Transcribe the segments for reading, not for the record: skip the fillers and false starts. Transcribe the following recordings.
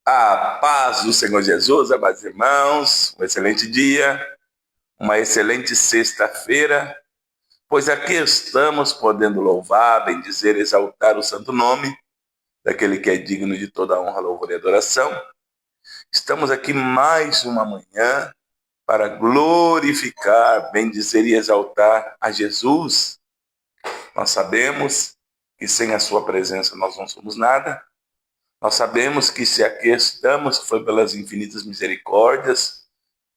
A paz do Senhor Jesus, amados irmãos, um excelente dia, uma excelente sexta-feira, pois aqui estamos podendo louvar, bendizer, exaltar o santo nome daquele que é digno de toda honra, louvor e adoração. Estamos aqui mais uma manhã para glorificar, bendizer e exaltar a Jesus. Nós sabemos que sem a sua presença nós não somos nada. Nós sabemos que se aqui estamos foi pelas infinitas misericórdias,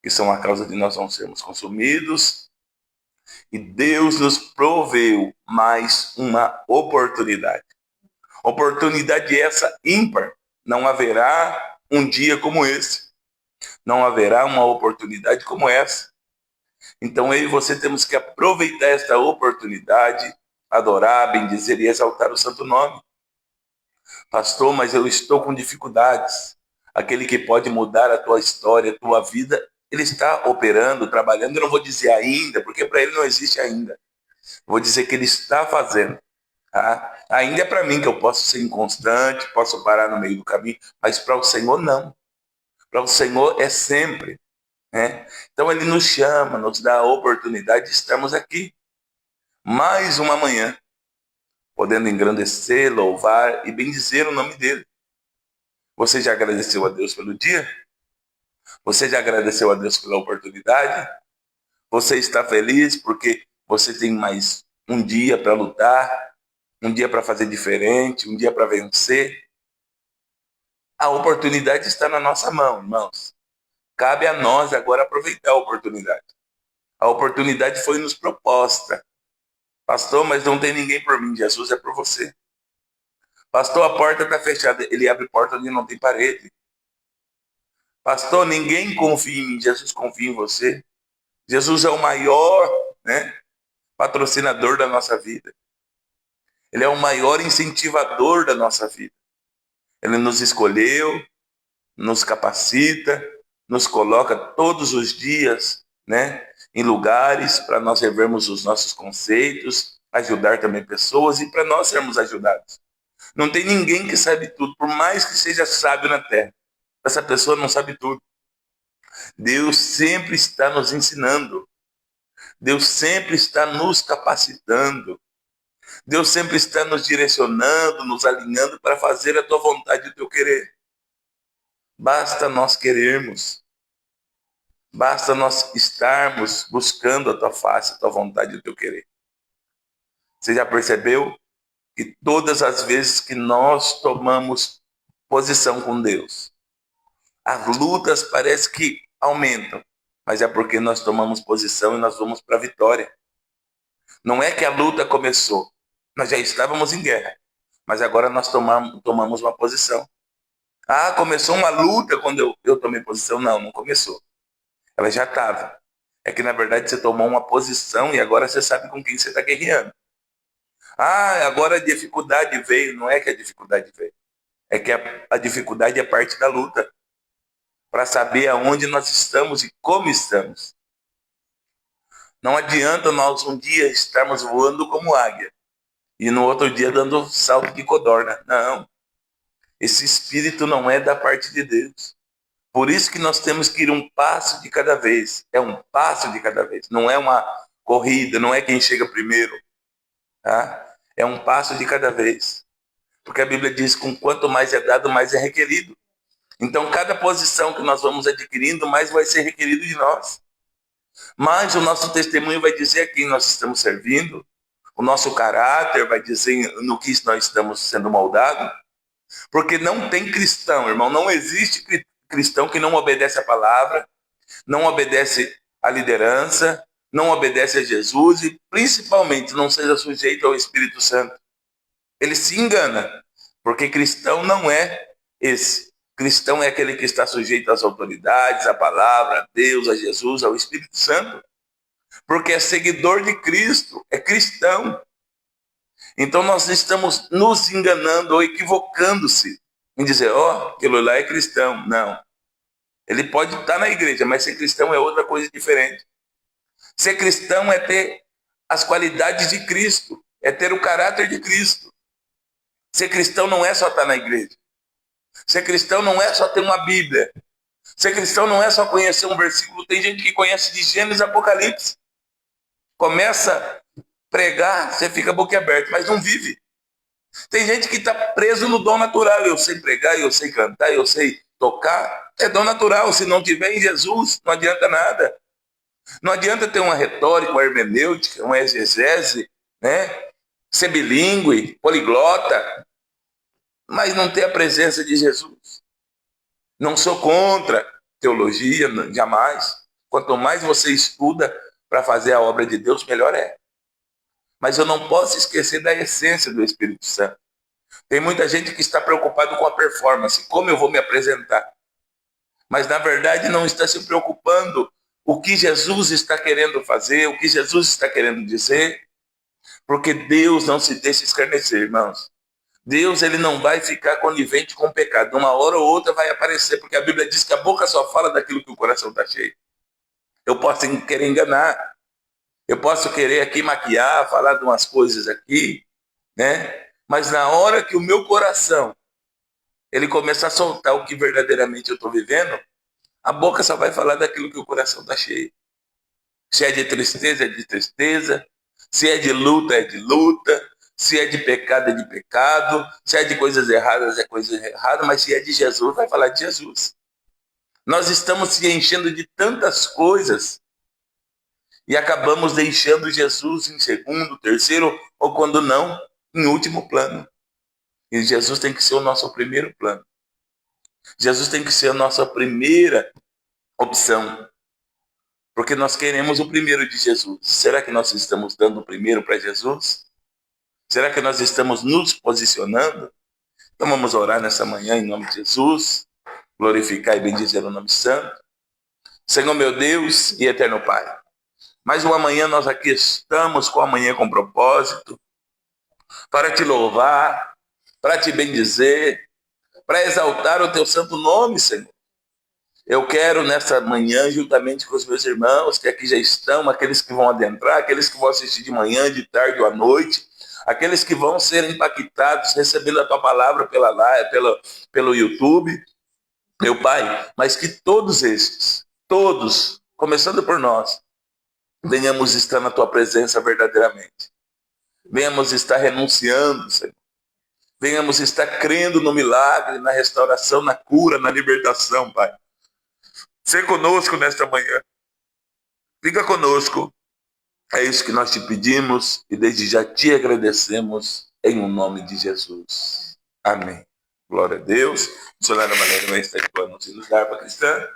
que são a causa de nós não sermos consumidos. E Deus nos proveu mais uma oportunidade. Oportunidade essa ímpar. Não haverá um dia como esse. Não haverá uma oportunidade como essa. Então eu e você temos que aproveitar esta oportunidade, adorar, bendizer e exaltar o santo nome. Pastor, mas eu estou com dificuldades. Aquele que pode mudar a tua história, a tua vida, ele está operando, trabalhando. Eu não vou dizer ainda, porque para ele não existe ainda. Vou dizer que ele está fazendo. Tá? Ainda é para mim que eu posso ser inconstante, posso parar no meio do caminho, mas para o Senhor não. Para o Senhor é sempre. Né? Então ele nos chama, nos dá a oportunidade de estarmos aqui. Mais uma manhã, podendo engrandecer, louvar e bendizer o nome dele. Você já agradeceu a Deus pelo dia? Você já agradeceu a Deus pela oportunidade? Você está feliz porque você tem mais um dia para lutar, um dia para fazer diferente, um dia para vencer? A oportunidade está na nossa mão, irmãos. Cabe a nós agora aproveitar a oportunidade. A oportunidade foi nos proposta. Pastor, mas não tem ninguém por mim. Jesus é por você. Pastor, a porta está fechada. Ele abre porta onde não tem parede. Pastor, ninguém confia em mim. Jesus confia em você. Jesus é o maior, né, patrocinador da nossa vida. Ele é o maior incentivador da nossa vida. Ele nos escolheu, nos capacita, nos coloca todos os dias, né, em lugares para nós revermos os nossos conceitos, ajudar também pessoas e para nós sermos ajudados. Não tem ninguém que sabe tudo, por mais que seja sábio na terra. Essa pessoa não sabe tudo. Deus sempre está nos ensinando. Deus sempre está nos capacitando. Deus sempre está nos direcionando, nos alinhando para fazer a tua vontade e o teu querer. Basta nós querermos. Basta nós estarmos buscando a tua face, a tua vontade e o teu querer. Você já percebeu que todas as vezes que nós tomamos posição com Deus, as lutas parecem que aumentam, mas é porque nós tomamos posição e nós vamos para a vitória. Não é que a luta começou, nós já estávamos em guerra, mas agora nós tomamos uma posição. Ah, começou uma luta quando eu tomei posição? Não, não começou. Ela já estava. É que na verdade você tomou uma posição e agora você sabe com quem você está guerreando. Ah, agora a dificuldade veio. Não é que a dificuldade veio. É que a dificuldade é parte da luta. Para saber aonde nós estamos e como estamos. Não adianta nós um dia estarmos voando como águia e no outro dia dando salto de codorna. Não. Esse espírito não é da parte de Deus. Por isso que nós temos que ir um passo de cada vez. É um passo de cada vez. Não é uma corrida, não é quem chega primeiro. Tá? É um passo de cada vez. Porque a Bíblia diz que quanto mais é dado, mais é requerido. Então, cada posição que nós vamos adquirindo, mais vai ser requerido de nós. Mas o nosso testemunho vai dizer a quem nós estamos servindo. O nosso caráter vai dizer no que nós estamos sendo moldados. Porque não tem cristão, irmão. Não existe cristão que não obedece a palavra, não obedece à liderança, não obedece a Jesus e, principalmente, não seja sujeito ao Espírito Santo. Ele se engana, porque cristão não é esse. Cristão é aquele que está sujeito às autoridades, à palavra, a Deus, a Jesus, ao Espírito Santo. Porque é seguidor de Cristo, é cristão. Então nós estamos nos enganando ou equivocando-se em dizer, aquilo lá é cristão. Não. Ele pode estar na igreja, mas ser cristão é outra coisa diferente. Ser cristão é ter as qualidades de Cristo, é ter o caráter de Cristo. Ser cristão não é só estar na igreja. Ser cristão não é só ter uma Bíblia. Ser cristão não é só conhecer um versículo. Tem gente que conhece de Gênesis e Apocalipse. Começa a pregar, você fica boquiaberto, mas não vive. Tem gente que está preso no dom natural. Eu sei pregar, eu sei cantar, eu sei tocar. É dom natural. Se não tiver em Jesus, não adianta nada. Não adianta ter uma retórica, uma hermenêutica, uma exegese, né? Ser bilíngue, poliglota, mas não ter a presença de Jesus. Não sou contra teologia, jamais. Quanto mais você estuda para fazer a obra de Deus, melhor é. Mas eu não posso esquecer da essência do Espírito Santo. Tem muita gente que está preocupado com a performance, como eu vou me apresentar. Mas, na verdade, não está se preocupando o que Jesus está querendo fazer, o que Jesus está querendo dizer, porque Deus não se deixa escarnecer, irmãos. Deus, ele não vai ficar conivente com o pecado. Uma hora ou outra vai aparecer, porque a Bíblia diz que a boca só fala daquilo que o coração está cheio. Eu posso querer enganar, eu posso querer aqui maquiar, falar de umas coisas aqui, né? Mas na hora que o meu coração, ele começar a soltar o que verdadeiramente eu estou vivendo, a boca só vai falar daquilo que o coração está cheio. Se é de tristeza, é de tristeza. Se é de luta, é de luta. Se é de pecado, é de pecado. Se é de coisas erradas, é coisas erradas. Mas se é de Jesus, vai falar de Jesus. Nós estamos se enchendo de tantas coisas e acabamos deixando Jesus em segundo, terceiro, ou quando não, em último plano. E Jesus tem que ser o nosso primeiro plano. Jesus tem que ser a nossa primeira opção. Porque nós queremos o primeiro de Jesus. Será que nós estamos dando o primeiro para Jesus? Será que nós estamos nos posicionando? Então vamos orar nessa manhã em nome de Jesus. Glorificar e bendizer o nome santo. Senhor meu Deus e eterno Pai. Mais uma manhã nós aqui estamos com a manhã com propósito. Para te louvar, para te bendizer, para exaltar o teu santo nome, Senhor. Eu quero nessa manhã, juntamente com os meus irmãos, que aqui já estão, aqueles que vão adentrar, aqueles que vão assistir de manhã, de tarde ou à noite, aqueles que vão ser impactados, recebendo a tua palavra pela live, pelo YouTube, meu Pai, mas que todos estes, todos, começando por nós, venhamos estar na tua presença verdadeiramente. Venhamos estar renunciando, Senhor. Venhamos estar crendo no milagre, na restauração, na cura, na libertação, Pai. Ser conosco nesta manhã. Fica conosco. É isso que nós te pedimos e desde já te agradecemos em o nome de Jesus. Amém. Glória a Deus. Missionária Maneira vai estar de nos ilustrar para a cristã.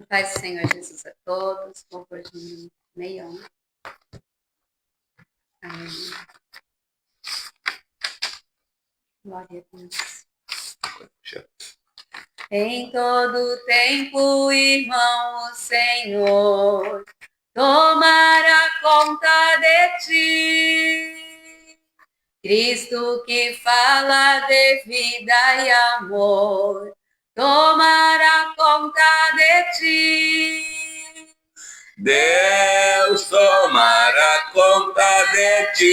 Paz do Senhor Jesus a todos. Louvor de meião. Amém. Glória a Deus. Em todo tempo, irmão, o Senhor tomará conta de ti. Cristo que fala de vida e amor tomará conta de ti. Deus tomará conta de ti.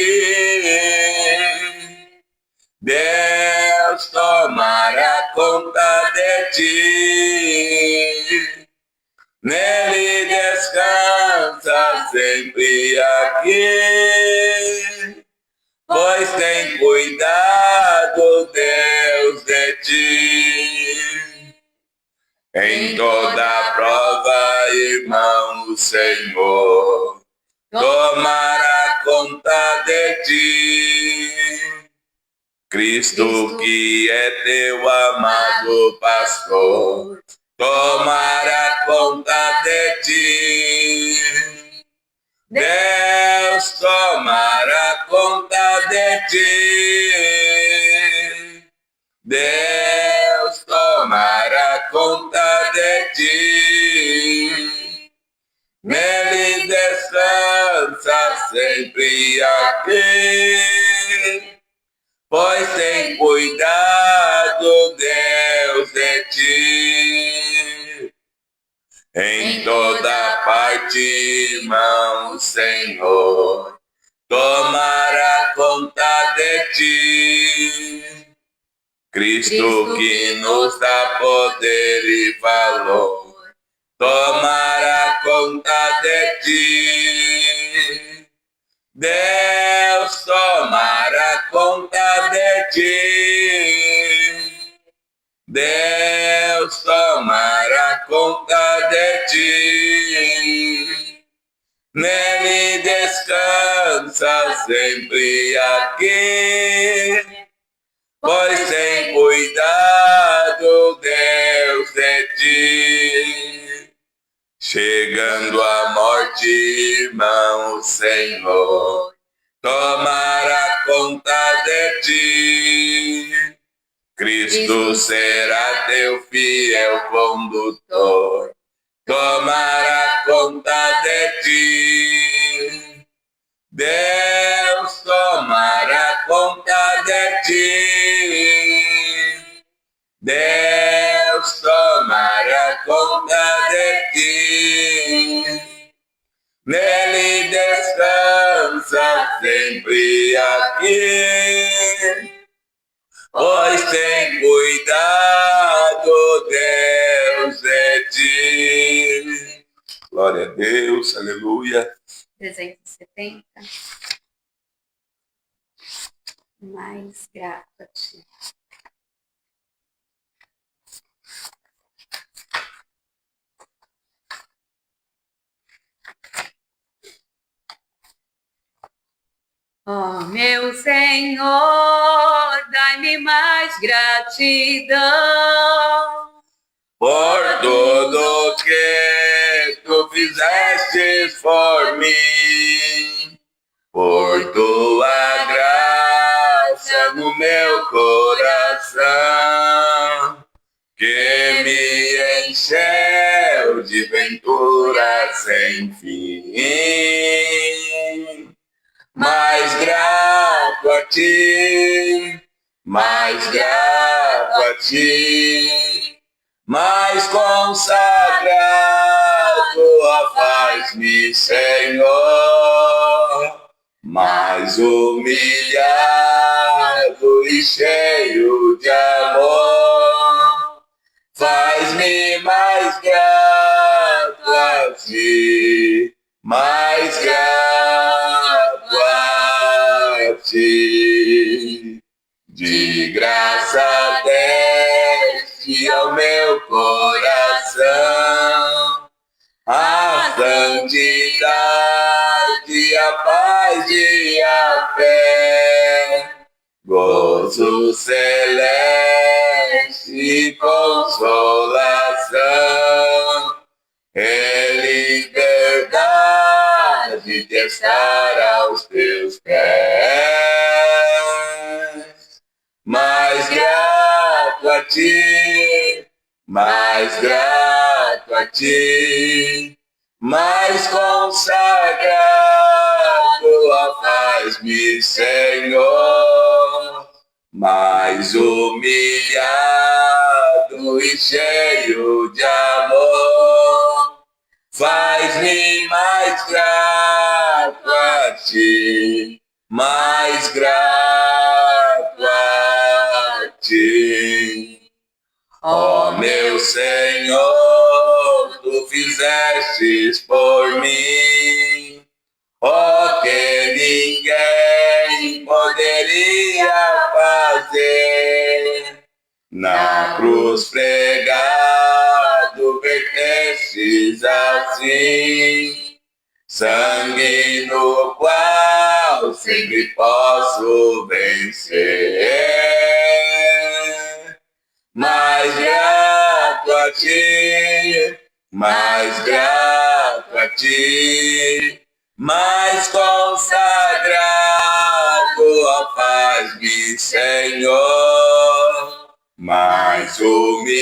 Deus tomará conta de ti. Nele descansa sempre aqui, pois tem cuidado Deus de ti. Em toda prova, irmão, o Senhor tomará conta de ti. Cristo que é teu amado pastor, tomará conta de ti. Deus tomará conta de ti. Deus tomará conta de ti. Nele descansa sempre aqui, pois tem cuidado Deus de ti. Em toda parte, irmão, o Senhor tomará conta de ti. Cristo que nos dá poder e valor, tomara conta de ti. Deus tomara conta de ti. Deus tomara conta de ti. Nele descansa sempre aqui, pois tem cuidado Deus de ti. Chegando a morte, irmão, Senhor, tomará conta de ti. Cristo será teu fiel condutor, tomará conta de ti. Deus tomará conta de ti. Deus tomará conta de ti. Nele descansa sempre aqui, pois tem cuidado Deus de ti. Glória a Deus, aleluia. 370. Mais grato a ti. Ó meu Senhor, dai-me mais gratidão por tudo que tu fizeste por mim, por tua graça no meu coração, que me encheu de ventura sem fim. Mais grato a ti, mais grato a ti, mais consagrado, ó, faz-me, Senhor, mais humilhado e cheio de amor, faz-me mais grato a ti, mais grato a ti. De graça deste ao meu coração a santidade, a paz e a fé, gozo celeste e consolação, é liberdade de estar aos teus pés. Mais grato a ti, mais grato a ti, mais consagrado, ó, faz-me, Senhor, mais humilhado e cheio de amor, faz-me mais grato a ti, mais grato a ti. Ó meu Senhor, tu fizestes por mim o que ninguém poderia fazer. Na cruz pregado vertestes assim, sangue no qual sempre posso vencer. Mais grato a ti, mais grato a ti, mais consagrado, ó, faz-me, Senhor, mais humilhado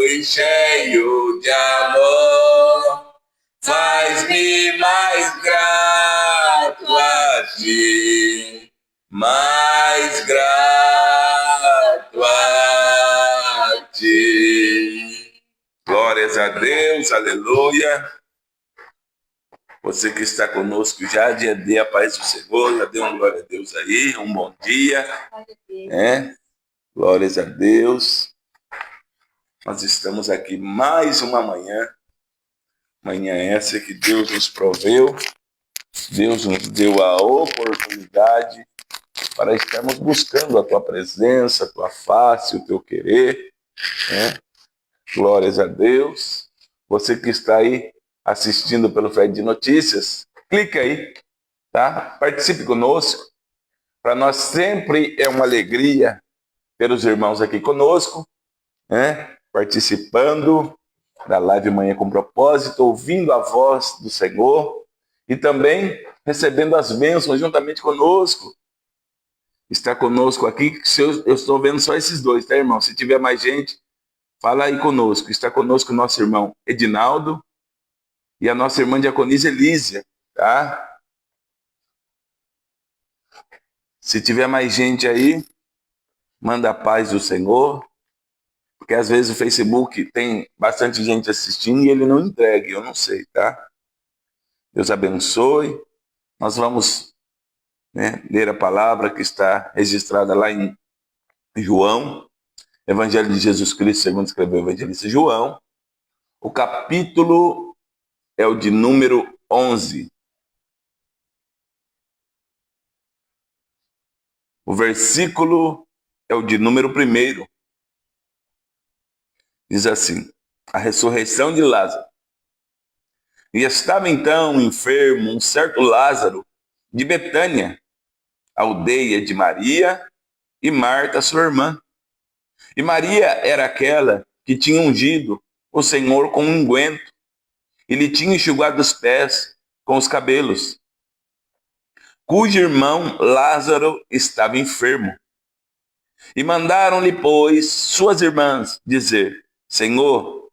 e cheio de amor, faz-me mais grato a ti, mais grato a ti. Glórias a Deus, aleluia. Você que está conosco já dê a paz do Senhor, já dê uma glória a Deus aí, um bom dia. Glórias a Deus. Nós estamos aqui mais uma manhã essa que Deus nos proveu, Deus nos deu a oportunidade para estarmos buscando a Tua presença, a Tua face, o Teu querer. Glórias a Deus. Você que está aí assistindo pelo Fred de Notícias, clica aí, tá? Participe conosco. Para nós sempre é uma alegria ter os irmãos aqui conosco, participando da live Manhã com Propósito, ouvindo a voz do Senhor e também recebendo as bênçãos juntamente conosco. Está conosco aqui, eu estou vendo só esses dois, tá, irmão? Se tiver mais gente, fala aí conosco. Está conosco o nosso irmão Edinaldo e a nossa irmã Diaconisa Elísia, tá? Se tiver mais gente aí, manda a paz do Senhor, porque às vezes o Facebook tem bastante gente assistindo e ele não entrega, eu não sei, tá? Deus abençoe. Nós vamos ler a palavra que está registrada lá em João, Evangelho de Jesus Cristo, segundo escreveu o evangelista João. O capítulo é o de número 11. O versículo é o de número 1. Diz assim: a ressurreição de Lázaro. E estava então enfermo um certo Lázaro de Betânia, aldeia de Maria e Marta, sua irmã. E Maria era aquela que tinha ungido o Senhor com um unguento e lhe tinha enxugado os pés com os cabelos, cujo irmão Lázaro estava enfermo. E mandaram-lhe, pois, suas irmãs dizer: Senhor,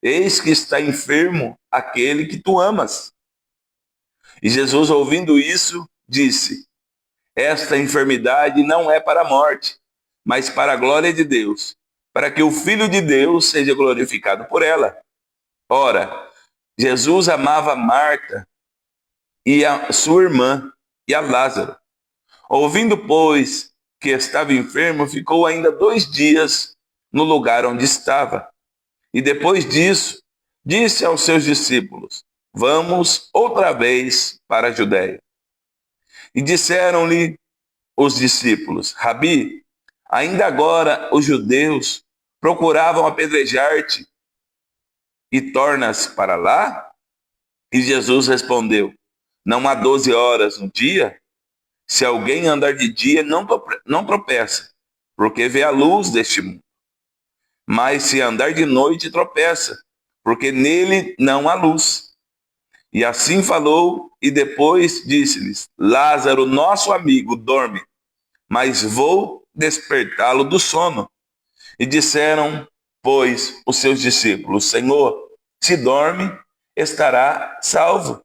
eis que está enfermo aquele que tu amas. E Jesus, ouvindo isso, disse: esta enfermidade não é para a morte, mas para a glória de Deus, para que o Filho de Deus seja glorificado por ela. Ora, Jesus amava Marta e a sua irmã e a Lázaro. Ouvindo, pois, que estava enfermo, ficou ainda 2 dias no lugar onde estava. E depois disso, disse aos seus discípulos: vamos outra vez para a Judéia. E disseram-lhe os discípulos: Rabi, ainda agora os judeus procuravam apedrejar-te e tornas para lá? E Jesus respondeu: não há 12 horas no dia? Se alguém andar de dia, não tropeça, porque vê a luz deste mundo. Mas se andar de noite, tropeça, porque nele não há luz. E assim falou, e depois disse-lhes: Lázaro, nosso amigo, dorme, mas vou despertá-lo do sono. E disseram, pois, os seus discípulos: Senhor, se dorme, estará salvo.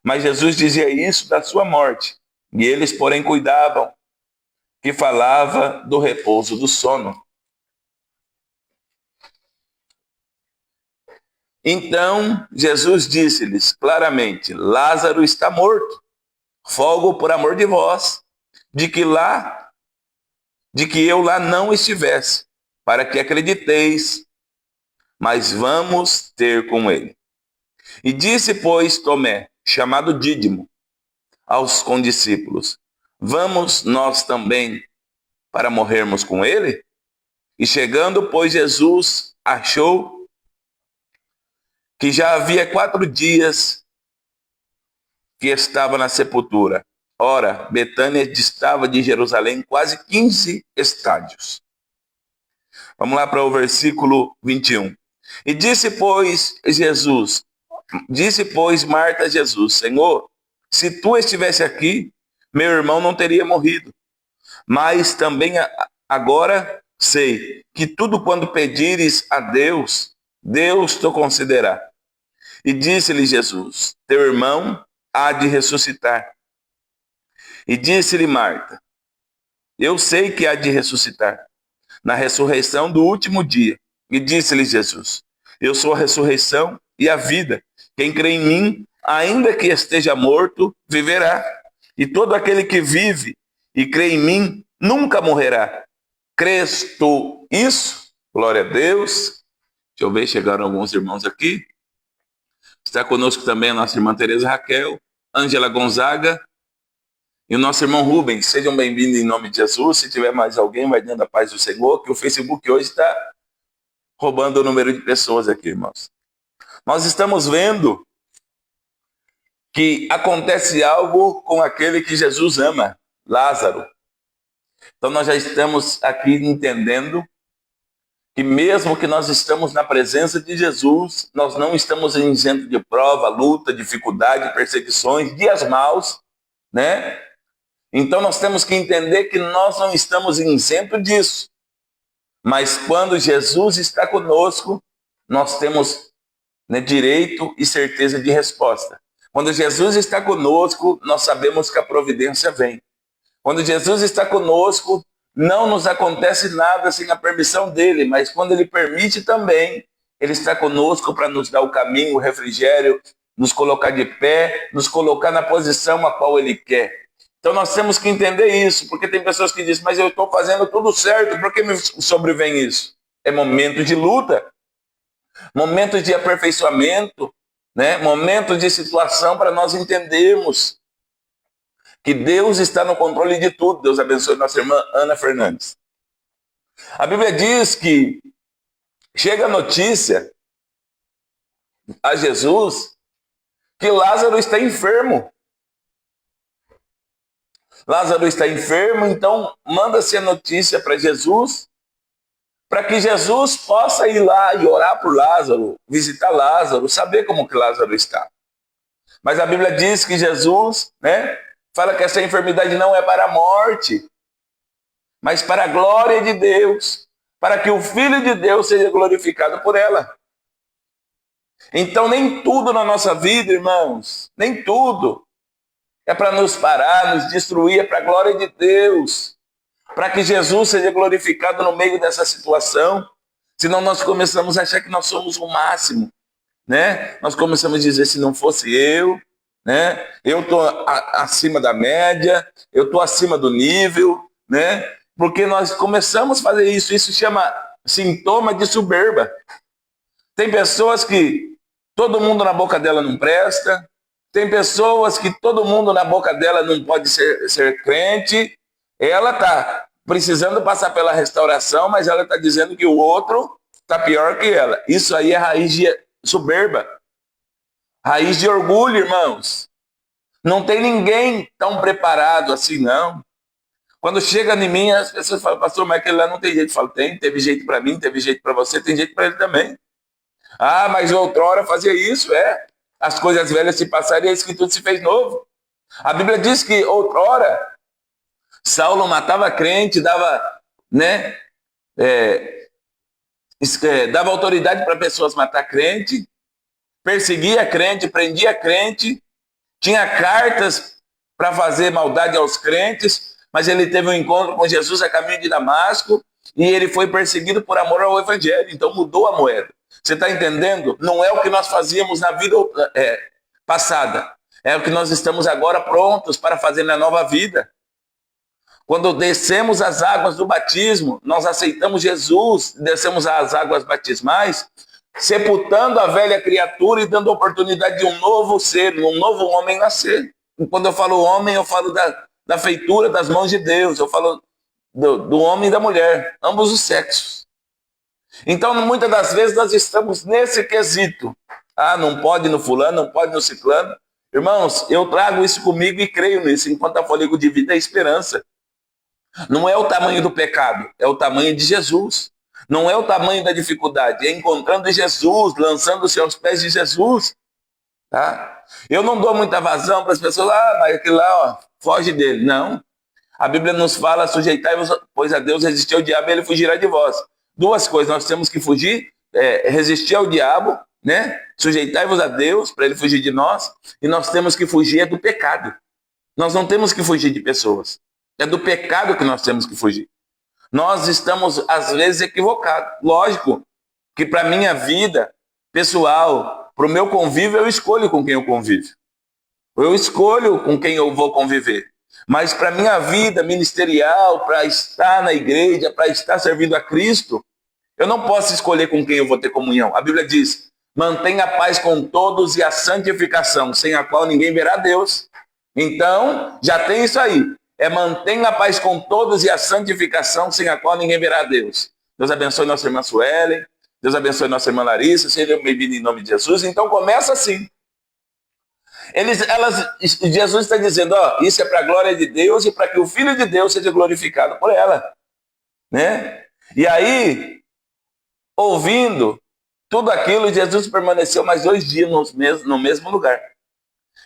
Mas Jesus dizia isso da sua morte, e eles, porém, cuidavam que falava do repouso do sono. Então Jesus disse-lhes claramente: Lázaro está morto. Rogo por amor de vós, de que eu lá não estivesse, para que acrediteis, mas vamos ter com ele. E disse, pois, Tomé, chamado Dídimo, aos condiscípulos: vamos nós também para morrermos com ele? E chegando, pois, Jesus achou que já havia 4 dias que estava na sepultura. Ora, Betânia distava de Jerusalém quase 15 estádios. Vamos lá para o versículo 21. E disse, pois, Marta a Jesus: Senhor, se tu estivesse aqui, meu irmão não teria morrido. Mas também agora sei que tudo quando pedires a Deus, Deus te concederá. E disse-lhe Jesus: teu irmão há de ressuscitar. E disse-lhe Marta: eu sei que há de ressuscitar na ressurreição do último dia. E disse-lhe Jesus: eu sou a ressurreição e a vida. Quem crê em mim, ainda que esteja morto, viverá. E todo aquele que vive e crê em mim, nunca morrerá. Crês tu isso? Glória a Deus. Deixa eu ver, chegaram alguns irmãos aqui. Está conosco também a nossa irmã Tereza Raquel, Ângela Gonzaga e o nosso irmão Rubens. Sejam bem-vindos em nome de Jesus. Se tiver mais alguém, vai dando a paz do Senhor, que o Facebook hoje está roubando o número de pessoas aqui, irmãos. Nós estamos vendo que acontece algo com aquele que Jesus ama, Lázaro. Então nós já estamos aqui entendendo que mesmo que nós estamos na presença de Jesus, nós não estamos isentos de prova, luta, dificuldade, perseguições, dias maus, né? Então nós temos que entender que nós não estamos isentos disso. Mas quando Jesus está conosco, nós temos, né, direito e certeza de resposta. Quando Jesus está conosco, nós sabemos que a providência vem. Quando Jesus está conosco, não nos acontece nada sem a permissão dele, mas quando ele permite também, ele está conosco para nos dar o caminho, o refrigério, nos colocar de pé, nos colocar na posição a qual ele quer. Então nós temos que entender isso, porque tem pessoas que dizem, mas eu estou fazendo tudo certo, por que me sobrevém isso? É momento de luta, momento de aperfeiçoamento, né? Momento de situação para nós entendermos que Deus está no controle de tudo. Deus abençoe nossa irmã Ana Fernandes. A Bíblia diz que chega a notícia a Jesus que Lázaro está enfermo. Lázaro está enfermo, então manda-se a notícia para Jesus, para que Jesus possa ir lá e orar por Lázaro, visitar Lázaro, saber como que Lázaro está. Mas a Bíblia diz que Jesus, né, fala que essa enfermidade não é para a morte, mas para a glória de Deus, para que o Filho de Deus seja glorificado por ela. Então nem tudo na nossa vida, irmãos, nem tudo é para nos parar, nos destruir, é para a glória de Deus, para que Jesus seja glorificado no meio dessa situação. Senão nós começamos a achar que nós somos o máximo, né? Nós começamos a dizer, se não fosse eu, né? Eu estou acima da média, eu estou acima do nível, né? Porque nós começamos a fazer isso. Isso chama sintoma de soberba. Tem pessoas que todo mundo na boca dela não presta, tem pessoas que todo mundo na boca dela não pode ser crente. Ela está precisando passar pela restauração, mas ela está dizendo que o outro está pior que ela. Isso aí é raiz de soberba, raiz de orgulho, irmãos. Não tem ninguém tão preparado assim, não. Quando chega em mim, as pessoas falam, pastor, mas aquele lá não tem jeito. Eu falo, teve jeito para mim, teve jeito para você, tem jeito para ele também. Ah, mas outrora fazia isso, As coisas velhas se passaram e eis que tudo se fez novo. A Bíblia diz que outrora Saulo matava crente, dava, né, dava autoridade para pessoas matar crente, perseguia crente, prendia crente, tinha cartas para fazer maldade aos crentes, mas ele teve um encontro com Jesus a caminho de Damasco e ele foi perseguido por amor ao Evangelho. Então mudou a moeda. Você está entendendo? Não é o que nós fazíamos na vida passada. É o que nós estamos agora prontos para fazer na nova vida. Quando descemos as águas do batismo, nós aceitamos Jesus, descemos as águas batismais, sepultando a velha criatura e dando a oportunidade de um novo ser, um novo homem nascer. E quando eu falo homem, eu falo da feitura das mãos de Deus, eu falo do homem e da mulher, ambos os sexos. Então, muitas das vezes, nós estamos nesse quesito. Ah, não pode no fulano, não pode no ciclano. Irmãos, eu trago isso comigo e creio nisso. Enquanto há fôlego de vida, é esperança. Não é o tamanho do pecado, é o tamanho de Jesus. Não é o tamanho da dificuldade, é encontrando Jesus, lançando-se aos pés de Jesus. Tá? Eu não dou muita vazão para as pessoas, mas aquele lá, foge dele. Não. A Bíblia nos fala, sujeitai-vos, pois a Deus resistir ao diabo e ele fugirá de vós. Duas coisas, nós temos que fugir, resistir ao diabo, né? Sujeitai-vos a Deus para ele fugir de nós, e nós temos que fugir do pecado. Nós não temos que fugir de pessoas. É do pecado que nós temos que fugir. Nós estamos, às vezes, equivocados. Lógico que para a minha vida pessoal, Para o meu convívio, eu escolho com quem eu convivo. Eu escolho com quem eu vou conviver. Mas para a minha vida ministerial, para estar na igreja, para estar servindo a Cristo, eu não posso escolher com quem eu vou ter comunhão. A Bíblia diz, mantenha a paz com todos e a santificação, sem a qual ninguém verá Deus. Então, já tem isso aí. Mantenha a paz com todos e a santificação, sem a qual ninguém verá Deus. Deus abençoe nossa irmã Suelen, Deus abençoe nossa irmã Larissa, seja bem-vindo em nome de Jesus. Então começa assim. Jesus está dizendo, isso é para a glória de Deus e para que o Filho de Deus seja glorificado por ela. Né? E aí, ouvindo tudo aquilo, Jesus permaneceu mais 2 dias no mesmo lugar.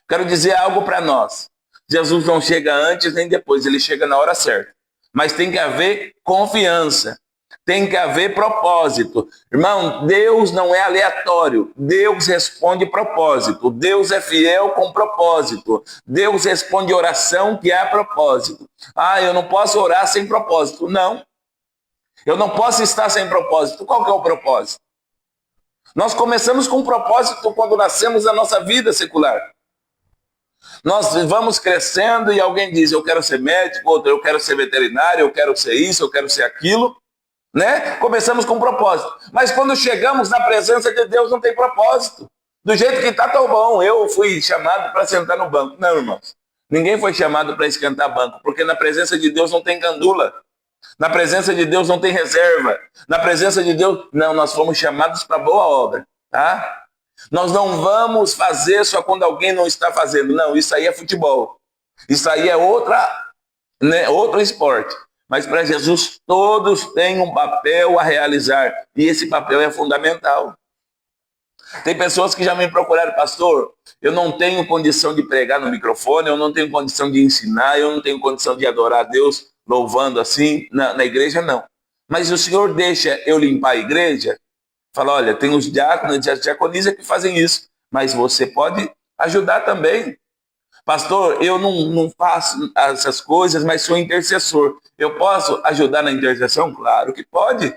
Quero dizer algo para nós. Jesus não chega antes nem depois, ele chega na hora certa. Mas tem que haver confiança. Tem que haver propósito. Irmão, Deus não é aleatório. Deus responde propósito. Deus é fiel com propósito. Deus responde oração que há propósito. Eu não posso orar sem propósito. Não. Eu não posso estar sem propósito. Qual que é o propósito? Nós começamos com um propósito quando nascemos na nossa vida secular. Nós vamos crescendo e alguém diz, eu quero ser médico, outro, eu quero ser veterinário, eu quero ser isso, eu quero ser aquilo. Né? Começamos com propósito. Mas quando chegamos na presença de Deus, não tem propósito. Do jeito que está, tão bom. Eu fui chamado para sentar no banco. Não, irmãos. Ninguém foi chamado para esquentar banco, porque na presença de Deus não tem gandula. Na presença de Deus não tem reserva. Na presença de Deus, não, nós fomos chamados para boa obra. Tá? Nós não vamos fazer só quando alguém não está fazendo. Não, isso aí é futebol. Isso aí é outro esporte. Mas para Jesus todos têm um papel a realizar. E esse papel é fundamental. Tem pessoas que já me procuraram, pastor, eu não tenho condição de pregar no microfone, eu não tenho condição de ensinar, eu não tenho condição de adorar a Deus louvando assim na igreja, não. Mas o Senhor deixa eu limpar a igreja? Fala, olha, tem os diáconos e as diaconisas que fazem isso, mas você pode ajudar também. Pastor, eu não faço essas coisas, mas sou intercessor. Eu posso ajudar na intercessão? Claro que pode.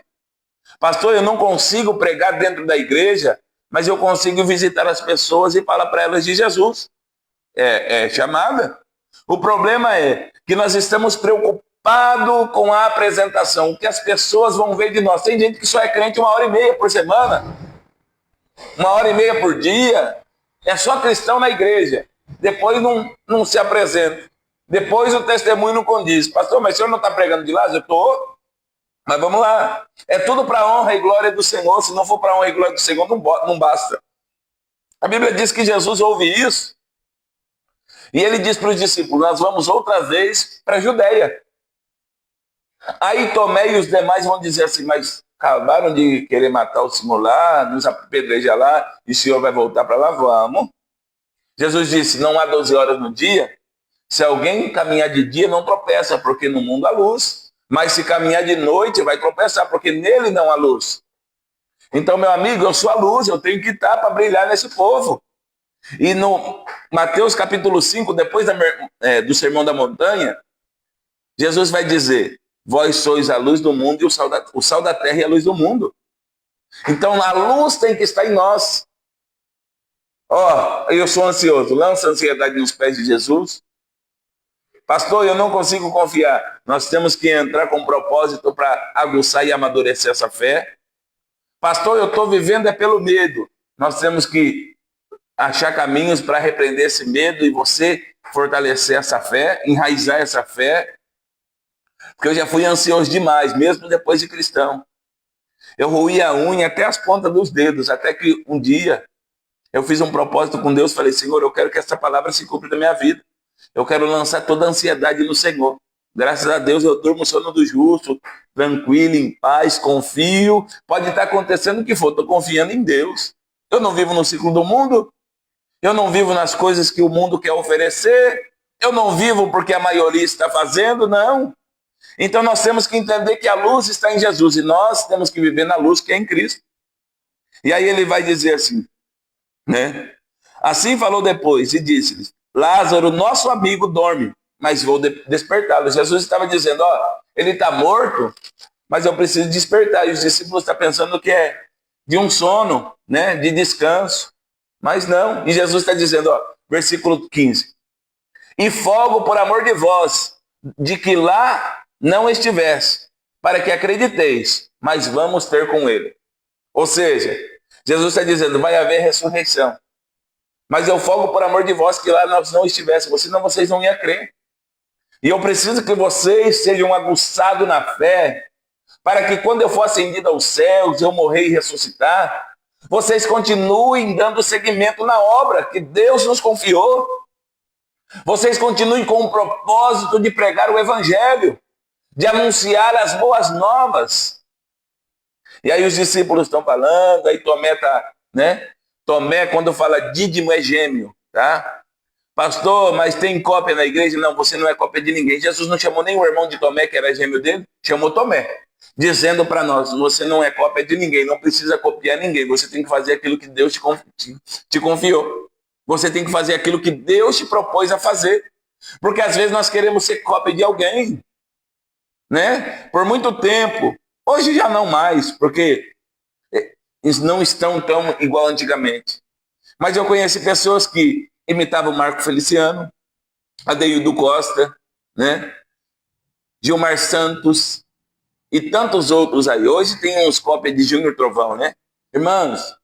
Pastor, eu não consigo pregar dentro da igreja, mas eu consigo visitar as pessoas e falar para elas de Jesus. É chamada. O problema é que nós estamos preocupados com a apresentação, o que as pessoas vão ver de nós. Tem gente que só é crente 1h30 por semana, 1h30 por dia, é só cristão na igreja. Depois não se apresenta. Depois o testemunho não condiz. Pastor, mas o senhor não está pregando de lá? Eu estou. Mas vamos lá. É tudo para a honra e glória do Senhor. Se não for para a honra e glória do Senhor, não basta. A Bíblia diz que Jesus ouve isso. E ele diz para os discípulos, nós vamos outra vez para a Judéia. Aí Tomé e os demais vão dizer assim, mas acabaram de querer matar o Senhor lá, nos apedrejar lá, e o Senhor vai voltar para lá? Vamos. Jesus disse, não há 12 horas no dia. Se alguém caminhar de dia, não tropeça, porque no mundo há luz. Mas se caminhar de noite, vai tropeçar, porque nele não há luz. Então, meu amigo, eu sou a luz, eu tenho que estar para brilhar nesse povo. E no Mateus capítulo 5, depois do Sermão da Montanha, Jesus vai dizer, vós sois a luz do mundo e o sal da terra e a luz do mundo. Então, a luz tem que estar em nós. Eu sou ansioso, lança a ansiedade nos pés de Jesus. Pastor, eu não consigo confiar. Nós temos que entrar com propósito para aguçar e amadurecer essa fé. Pastor, eu estou vivendo pelo medo. Nós temos que achar caminhos para repreender esse medo e você fortalecer essa fé, enraizar essa fé. Porque eu já fui ansioso demais, mesmo depois de cristão. Eu roí a unha até as pontas dos dedos, até que um dia eu fiz um propósito com Deus, falei, Senhor, eu quero que essa palavra se cumpra na minha vida. Eu quero lançar toda a ansiedade no Senhor. Graças a Deus eu durmo o sono do justo, tranquilo, em paz, confio. Pode estar acontecendo o que for, estou confiando em Deus. Eu não vivo no ciclo do mundo, eu não vivo nas coisas que o mundo quer oferecer, eu não vivo porque a maioria está fazendo, não. Então nós temos que entender que a luz está em Jesus e nós temos que viver na luz que é em Cristo. E aí ele vai dizer assim, né? Assim falou depois e disse-lhes, Lázaro, nosso amigo, dorme, mas vou despertá-lo. Jesus estava dizendo, ele está morto, mas eu preciso despertar. E os discípulos estão pensando que é de um sono, né, de descanso. Mas não. E Jesus está dizendo, ó, versículo 15. E folgo por amor de vós, de que lá não estivesse, para que acrediteis, mas vamos ter com ele. Ou seja, Jesus está dizendo, vai haver ressurreição. Mas eu folgo por amor de vós, que lá nós não estivéssemos, senão vocês não iam crer. E eu preciso que vocês sejam aguçados na fé, para que quando eu for ascendido aos céus, eu morrer e ressuscitar, vocês continuem dando seguimento na obra que Deus nos confiou. Vocês continuem com o propósito de pregar o evangelho, de anunciar as boas novas. E aí os discípulos estão falando, aí Tomé está, né? Tomé, quando fala Dídimo, é gêmeo, tá? Pastor, mas tem cópia na igreja? Não, você não é cópia de ninguém. Jesus não chamou nem o irmão de Tomé, que era gêmeo dele, chamou Tomé, dizendo para nós, você não é cópia de ninguém, não precisa copiar ninguém, você tem que fazer aquilo que Deus te confiou. Você tem que fazer aquilo que Deus te propôs a fazer. Porque às vezes nós queremos ser cópia de alguém, né? Por muito tempo. Hoje já não mais, porque eles não estão tão igual antigamente. Mas eu conheci pessoas que imitavam Marco Feliciano, Adeildo Costa, né? Gilmar Santos e tantos outros aí. Hoje tem uns cópias de Júnior Trovão, né? Irmãos,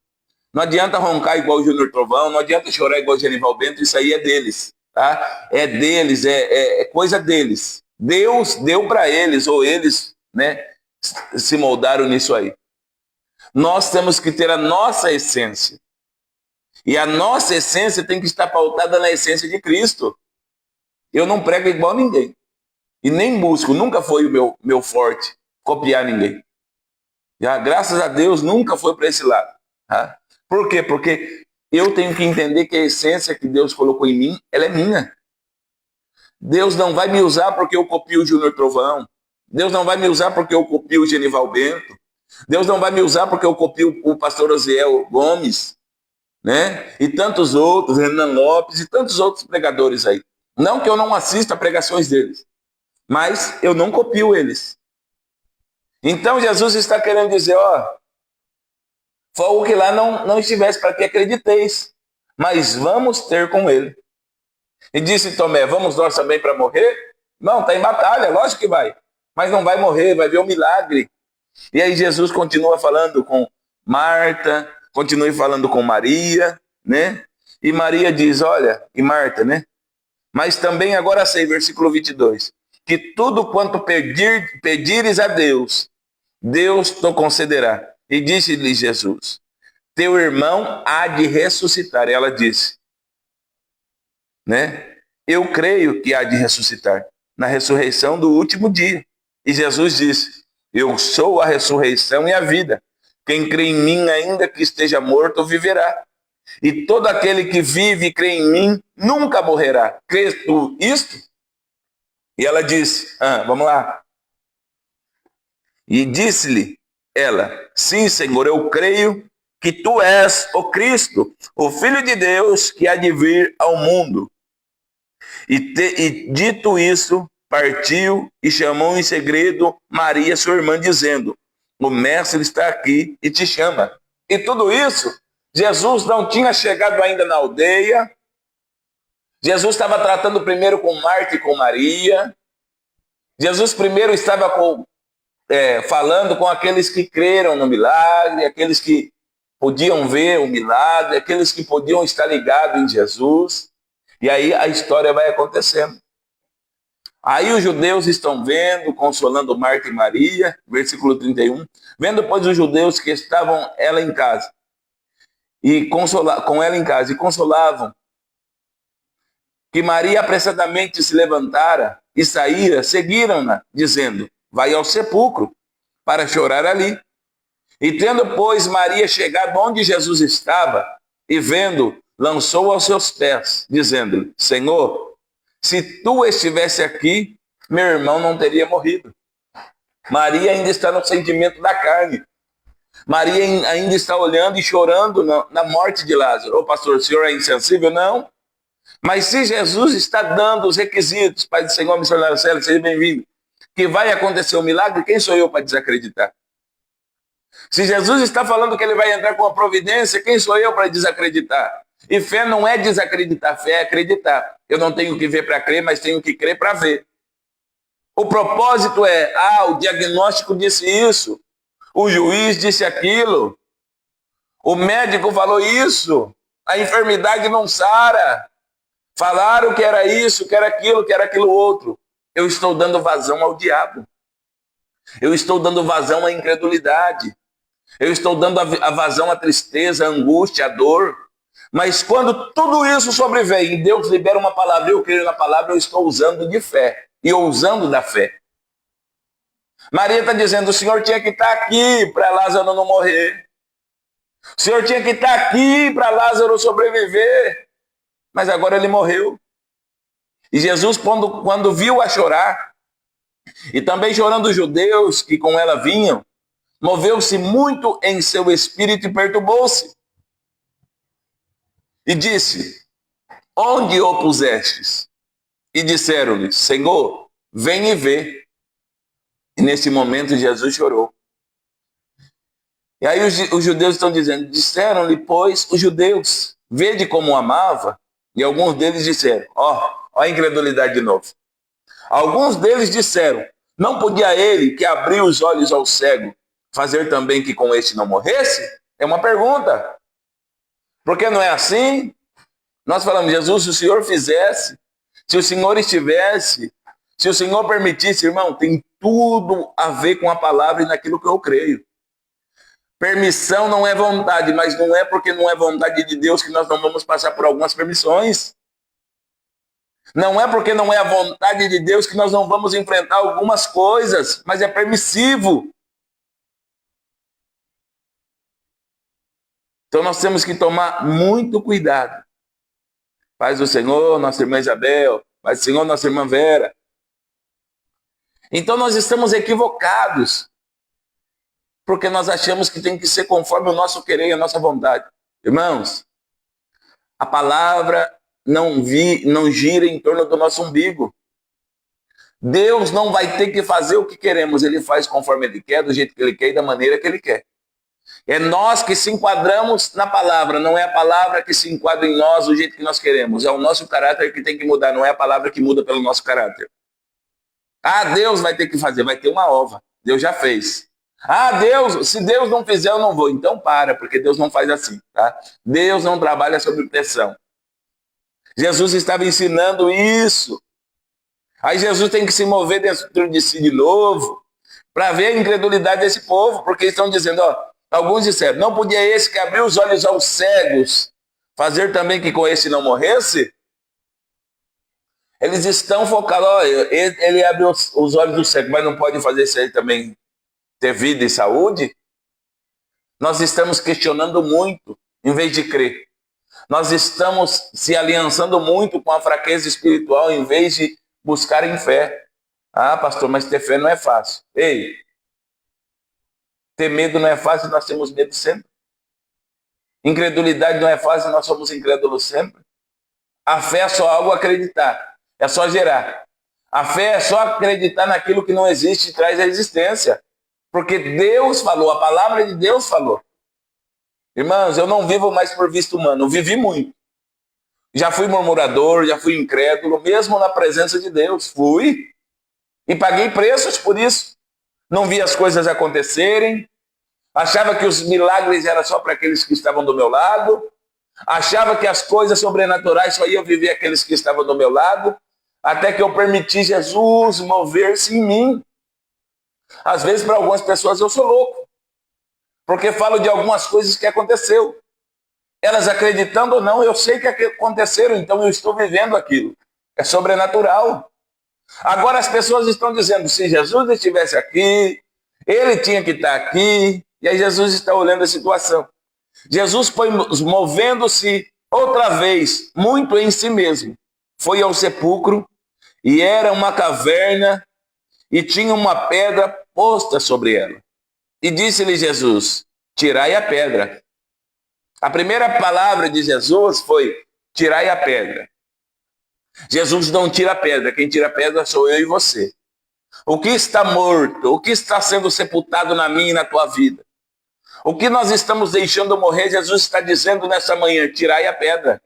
não adianta roncar igual o Júnior Trovão, não adianta chorar igual o Genival Bento, isso aí é deles, tá? É deles, é coisa deles. Deus deu para eles, ou eles, né, se moldaram nisso aí. Nós temos que ter a nossa essência. E a nossa essência tem que estar pautada na essência de Cristo. Eu não prego igual ninguém. E nem busco, nunca foi o meu forte, copiar ninguém. Já, graças a Deus, nunca foi para esse lado. Tá? Por quê? Porque eu tenho que entender que a essência que Deus colocou em mim, ela é minha. Deus não vai me usar porque eu copio o Júnior Trovão. Deus não vai me usar porque eu copio o Genival Bento. Deus não vai me usar porque eu copio o pastor Osiel Gomes, né? E tantos outros, Renan Lopes e tantos outros pregadores aí. Não que eu não assista a pregações deles, mas eu não copio eles. Então Jesus está querendo dizer, ó, fogo que lá não estivesse para que acrediteis, mas vamos ter com ele. E disse Tomé, vamos nós também para morrer? Não, está em batalha, lógico que vai. Mas não vai morrer, vai ver o milagre. E aí Jesus continua falando com Marta, continua falando com Maria, né? E Maria diz, olha, e Marta, né? Mas também agora sei, versículo 22, que tudo quanto pedires a Deus, Deus te concederá. E disse-lhe Jesus, teu irmão há de ressuscitar. E ela disse, né? Eu creio que há de ressuscitar na ressurreição do último dia. E Jesus disse, eu sou a ressurreição e a vida. Quem crê em mim, ainda que esteja morto, viverá. E todo aquele que vive e crê em mim, nunca morrerá. Crês tu isto? E ela disse, vamos lá. E disse-lhe ela, sim, Senhor, eu creio que tu és o Cristo, o Filho de Deus que há de vir ao mundo. E dito isso, partiu e chamou em segredo Maria, sua irmã, dizendo, o mestre está aqui e te chama. E tudo isso, Jesus não tinha chegado ainda na aldeia. Jesus estava tratando primeiro com Marta e com Maria. Jesus primeiro estava falando com aqueles que creram no milagre, aqueles que podiam ver o milagre, aqueles que podiam estar ligados em Jesus. E aí a história vai acontecendo. Aí os judeus estão vendo, consolando Marta e Maria, versículo 31, vendo, pois, os judeus que estavam ela em casa, com ela em casa, e consolavam, que Maria apressadamente se levantara e saíra, seguiram-na, dizendo, vai ao sepulcro, para chorar ali. E tendo, pois, Maria chegado onde Jesus estava, e vendo, lançou aos seus pés, dizendo, Senhor, se tu estivesse aqui, meu irmão não teria morrido. Maria ainda está no sentimento da carne. Maria ainda está olhando e chorando na morte de Lázaro. Ô pastor, o senhor é insensível? Não. Mas se Jesus está dando os requisitos, Pai do Senhor, missionário Célio, seja bem-vindo, que vai acontecer um milagre, quem sou eu para desacreditar? Se Jesus está falando que ele vai entrar com a providência, quem sou eu para desacreditar? E fé não é desacreditar, fé é acreditar. Eu não tenho que ver para crer, mas tenho que crer para ver. O propósito é, o diagnóstico disse isso, o juiz disse aquilo, o médico falou isso, a enfermidade não sara, falaram que era isso, que era aquilo outro. Eu estou dando vazão ao diabo. Eu estou dando vazão à incredulidade. Eu estou dando a vazão à tristeza, à angústia, à dor. Mas quando tudo isso sobrevém e Deus libera uma palavra, eu creio na palavra, eu estou usando de fé. E usando da fé. Maria está dizendo, o Senhor tinha que estar aqui para Lázaro não morrer. O Senhor tinha que estar aqui para Lázaro sobreviver. Mas agora ele morreu. E Jesus, quando viu-a chorar, e também chorando os judeus que com ela vinham, moveu-se muito em seu espírito e perturbou-se. E disse, onde o pusestes? E disseram-lhe, Senhor, vem e vê. E nesse momento Jesus chorou. E aí os judeus estão dizendo, disseram-lhe, pois, os judeus, vede como o amava. E alguns deles disseram, ó a incredulidade de novo. Alguns deles disseram, não podia ele, que abriu os olhos ao cego, fazer também que com este não morresse? É uma pergunta. Porque não é assim? Nós falamos, Jesus, se o Senhor fizesse, se o Senhor estivesse, se o Senhor permitisse, irmão, tem tudo a ver com a palavra e naquilo que eu creio. Permissão não é vontade, mas não é porque não é vontade de Deus que nós não vamos passar por algumas permissões. Não é porque não é a vontade de Deus que nós não vamos enfrentar algumas coisas, mas é permissivo. Então nós temos que tomar muito cuidado. Paz do Senhor, nossa irmã Isabel, paz do Senhor, nossa irmã Vera. Então nós estamos equivocados, porque nós achamos que tem que ser conforme o nosso querer e a nossa vontade. Irmãos, a palavra não gira em torno do nosso umbigo. Deus não vai ter que fazer o que queremos, Ele faz conforme Ele quer, do jeito que Ele quer e da maneira que Ele quer. É nós que se enquadramos na palavra, não é a palavra que se enquadra em nós do jeito que nós queremos. É o nosso caráter que tem que mudar, não é a palavra que muda pelo nosso caráter. Deus vai ter que fazer, vai ter uma ova. Deus já fez. Deus, se Deus não fizer, eu não vou. Então porque Deus não faz assim, tá? Deus não trabalha sob pressão. Jesus estava ensinando isso. Aí Jesus tem que se mover dentro de si de novo para ver a incredulidade desse povo, porque eles estão dizendo, alguns disseram, não podia esse que abriu os olhos aos cegos fazer também que com esse não morresse? Eles estão focados, ele abriu os olhos do cego, mas não pode fazer isso aí também, ter vida e saúde? Nós estamos questionando muito, em vez de crer. Nós estamos se aliançando muito com a fraqueza espiritual, em vez de buscar em fé. Pastor, mas ter fé não é fácil. Ei, ter medo não é fácil, nós temos medo sempre. Incredulidade não é fácil, nós somos incrédulos sempre. A fé é só algo acreditar, é só gerar. A fé é só acreditar naquilo que não existe e traz a existência. Porque Deus falou, a palavra de Deus falou. Irmãos, eu não vivo mais por vista humana, eu vivi muito. Já fui murmurador, já fui incrédulo, mesmo na presença de Deus. Fui. E paguei preços por isso. Não vi as coisas acontecerem. Achava que os milagres eram só para aqueles que estavam do meu lado. Achava que as coisas sobrenaturais só iam viver aqueles que estavam do meu lado. Até que eu permiti Jesus mover-se em mim. Às vezes, para algumas pessoas, eu sou louco. Porque falo de algumas coisas que aconteceu. Elas acreditando ou não, eu sei que aconteceram, então eu estou vivendo aquilo. É sobrenatural. Agora as pessoas estão dizendo, se Jesus estivesse aqui, ele tinha que estar aqui, e aí Jesus está olhando a situação. Jesus foi movendo-se outra vez, muito em si mesmo. Foi ao sepulcro, e era uma caverna, e tinha uma pedra posta sobre ela. E disse-lhe Jesus, tirai a pedra. A primeira palavra de Jesus foi, tirai a pedra. Jesus não tira a pedra, quem tira a pedra sou eu e você. O que está morto, o que está sendo sepultado na minha e na tua vida? O que nós estamos deixando morrer, Jesus está dizendo nessa manhã, tirai a pedra.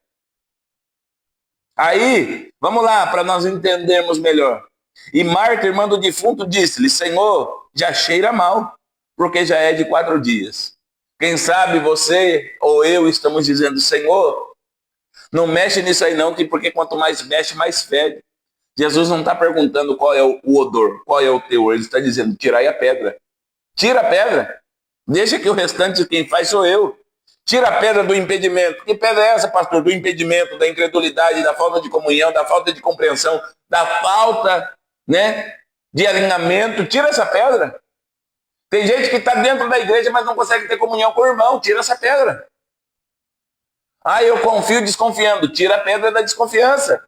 Aí, vamos lá, para nós entendermos melhor. E Marta, irmã do defunto, disse-lhe, Senhor, já cheira mal, porque já é de 4 dias. Quem sabe você ou eu estamos dizendo, Senhor, não mexe nisso aí não, porque quanto mais mexe, mais fede. Jesus não está perguntando qual é o odor, qual é o teor, ele está dizendo, tirai a pedra. Tira a pedra, deixa que o restante quem faz sou eu. Tira a pedra do impedimento. Que pedra é essa, pastor? Do impedimento, da incredulidade, da falta de comunhão, da falta de compreensão, da falta, né, de alinhamento. Tira essa pedra. Tem gente que está dentro da igreja, mas não consegue ter comunhão com o irmão. Tira essa pedra. Ah, eu confio desconfiando. Tira a pedra da desconfiança.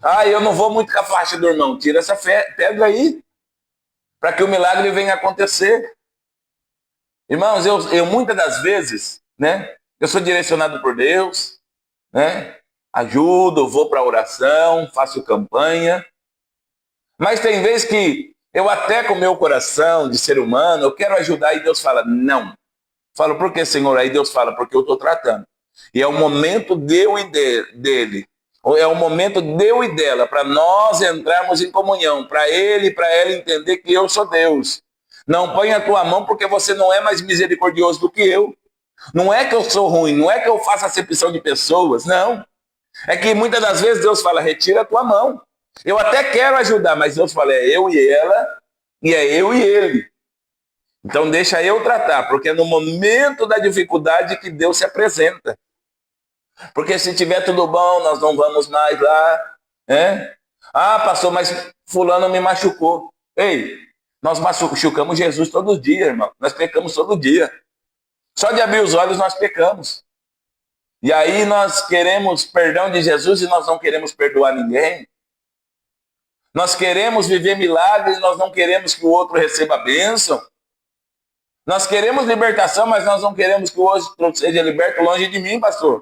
Ah, eu não vou muito com a faixa do irmão. Tira essa pedra aí, para que o milagre venha acontecer. Irmãos, eu muitas das vezes, né, eu sou direcionado por Deus, né, ajudo, vou para a oração, faço campanha, mas tem vezes que eu até com o meu coração de ser humano, eu quero ajudar e Deus fala, não. Falo, por que, Senhor? Aí Deus fala, porque eu estou tratando. E é o momento de eu e dele, é o momento de eu e dela, para nós entrarmos em comunhão, para ele e para ela entender que eu sou Deus. Não põe a tua mão porque você não é mais misericordioso do que eu. Não é que eu sou ruim, não é que eu faço acepção de pessoas, não. É que muitas das vezes Deus fala, retira a tua mão. Eu até quero ajudar, mas Deus fala, é eu e ela, e é eu e ele. Então deixa eu tratar, porque é no momento da dificuldade que Deus se apresenta. Porque se tiver tudo bom, nós não vamos mais lá, né? Ah, pastor, mas fulano me machucou. Ei, nós machucamos Jesus todo dia, irmão. Nós pecamos todo dia. Só de abrir os olhos nós pecamos. E aí nós queremos perdão de Jesus e nós não queremos perdoar ninguém. Nós queremos viver milagres e nós não queremos que o outro receba a bênção. Nós queremos libertação, mas nós não queremos que o outro seja liberto longe de mim, pastor.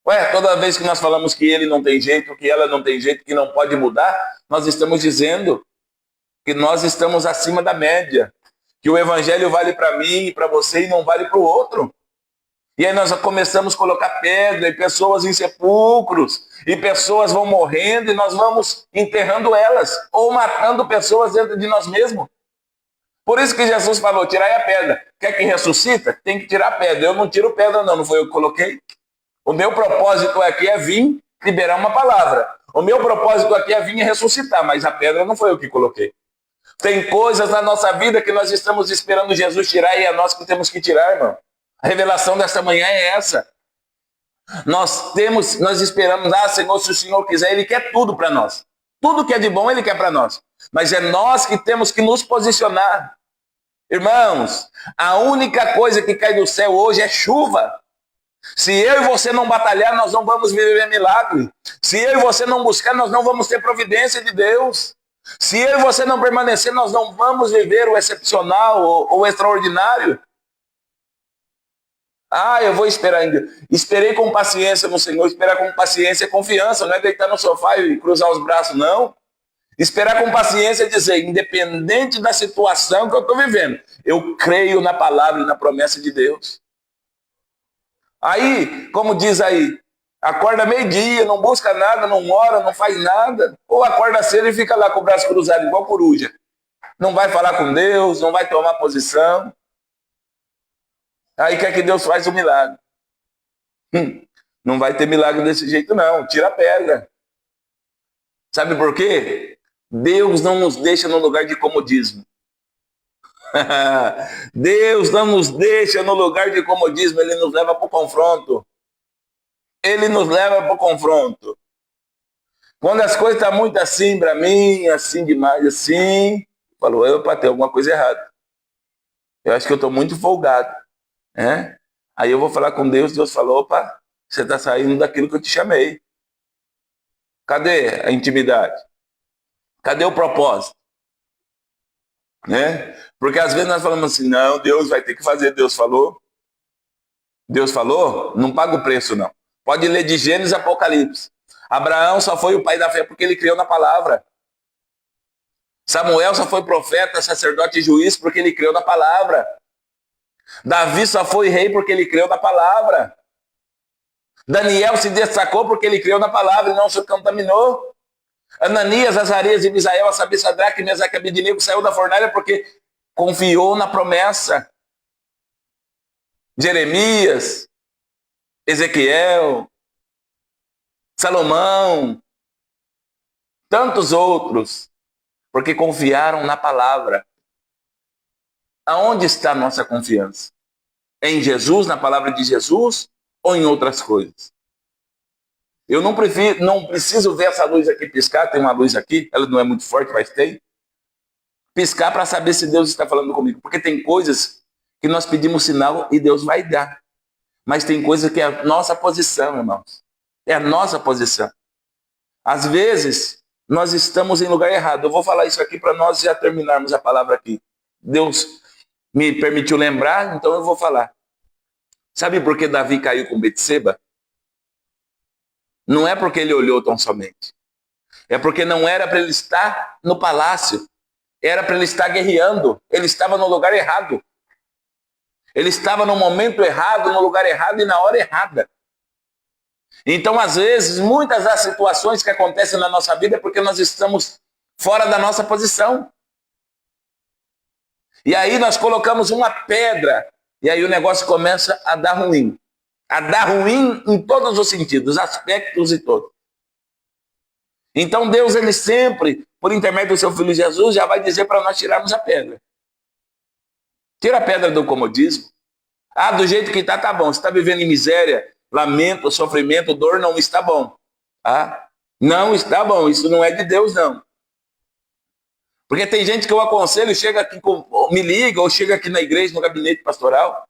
Ué, toda vez que nós falamos que ele não tem jeito, que ela não tem jeito, que não pode mudar, nós estamos dizendo que nós estamos acima da média, que o evangelho vale para mim e para você e não vale para o outro. E aí nós começamos a colocar pedra e pessoas em sepulcros, e pessoas vão morrendo e nós vamos enterrando elas, ou matando pessoas dentro de nós mesmos. Por isso que Jesus falou, tirai a pedra. Quer que ressuscita? Tem que tirar a pedra. Eu não tiro pedra não foi eu que coloquei. O meu propósito aqui é vir liberar uma palavra. O meu propósito aqui é vir ressuscitar, mas a pedra não foi eu que coloquei. Tem coisas na nossa vida que nós estamos esperando Jesus tirar e é nós que temos que tirar, irmão. A revelação desta manhã é essa. Nós esperamos, Senhor, se o Senhor quiser, Ele quer tudo para nós. Tudo que é de bom, Ele quer para nós. Mas é nós que temos que nos posicionar. Irmãos, a única coisa que cai do céu hoje é chuva. Se eu e você não batalhar, nós não vamos viver milagre. Se eu e você não buscar, nós não vamos ter providência de Deus. Se eu e você não permanecer, nós não vamos viver o excepcional ou o extraordinário. Eu vou esperar ainda. Esperei com paciência no Senhor. Esperar com paciência é confiança. Não é deitar no sofá e cruzar os braços, não. Esperar com paciência é dizer, independente da situação que eu estou vivendo, eu creio na palavra e na promessa de Deus. Aí, como diz aí, acorda meio-dia, não busca nada, não ora, não faz nada. Ou acorda cedo e fica lá com o braço cruzado igual coruja. Não vai falar com Deus, não vai tomar posição. Aí quer que Deus faça o milagre. Não vai ter milagre desse jeito não, tira a pedra. Sabe por quê? Deus não nos deixa no lugar de comodismo. Deus não nos deixa no lugar de comodismo, Ele nos leva para o confronto. Ele nos leva para o confronto. Quando as coisas estão muito assim para mim, assim demais, assim, falou, opa, tem alguma coisa errada. Eu acho que eu estou muito folgado. Aí eu vou falar com Deus, Deus falou, opa, você está saindo daquilo que eu te chamei. Cadê a intimidade? Cadê o propósito? Porque às vezes nós falamos assim, não, Deus vai ter que fazer, Deus falou. Deus falou, não paga o preço não. Pode ler de Gênesis e Apocalipse. Abraão só foi o pai da fé porque ele criou na palavra. Samuel só foi profeta, sacerdote e juiz porque ele criou na palavra. Davi só foi rei porque ele creu na palavra. Daniel se destacou porque ele creu na palavra e não se contaminou. Ananias, Azarias e Misael, a saber, Sadraque, Mesaque e Abednego, saiu da fornalha porque confiou na promessa. Jeremias, Ezequiel, Salomão, tantos outros, porque confiaram na palavra. Aonde está a nossa confiança? Em Jesus, na palavra de Jesus, ou em outras coisas? Eu não preciso ver essa luz aqui piscar, tem uma luz aqui, ela não é muito forte, mas tem. Piscar para saber se Deus está falando comigo. Porque tem coisas que nós pedimos sinal e Deus vai dar. Mas tem coisas que é a nossa posição, irmãos. É a nossa posição. Às vezes, nós estamos em lugar errado. Eu vou falar isso aqui para nós já terminarmos a palavra aqui. Deus me permitiu lembrar, então eu vou falar. Sabe por que Davi caiu com Betseba? Não é porque ele olhou tão somente. É porque não era para ele estar no palácio. Era para ele estar guerreando. Ele estava no lugar errado. Ele estava no momento errado, no lugar errado e na hora errada. Então, às vezes, muitas das situações que acontecem na nossa vida é porque nós estamos fora da nossa posição. E aí nós colocamos uma pedra. E aí o negócio começa a dar ruim. A dar ruim em todos os sentidos, aspectos e todos. Então Deus, ele sempre, por intermédio do seu Filho Jesus, já vai dizer para nós tirarmos a pedra. Tira a pedra do comodismo. Ah, do jeito que está, tá bom. Você está vivendo em miséria, lamento, sofrimento, dor, não está bom. Ah, não está bom, isso não é de Deus, não. Porque tem gente que eu aconselho, chega aqui, me liga, ou chega aqui na igreja, no gabinete pastoral,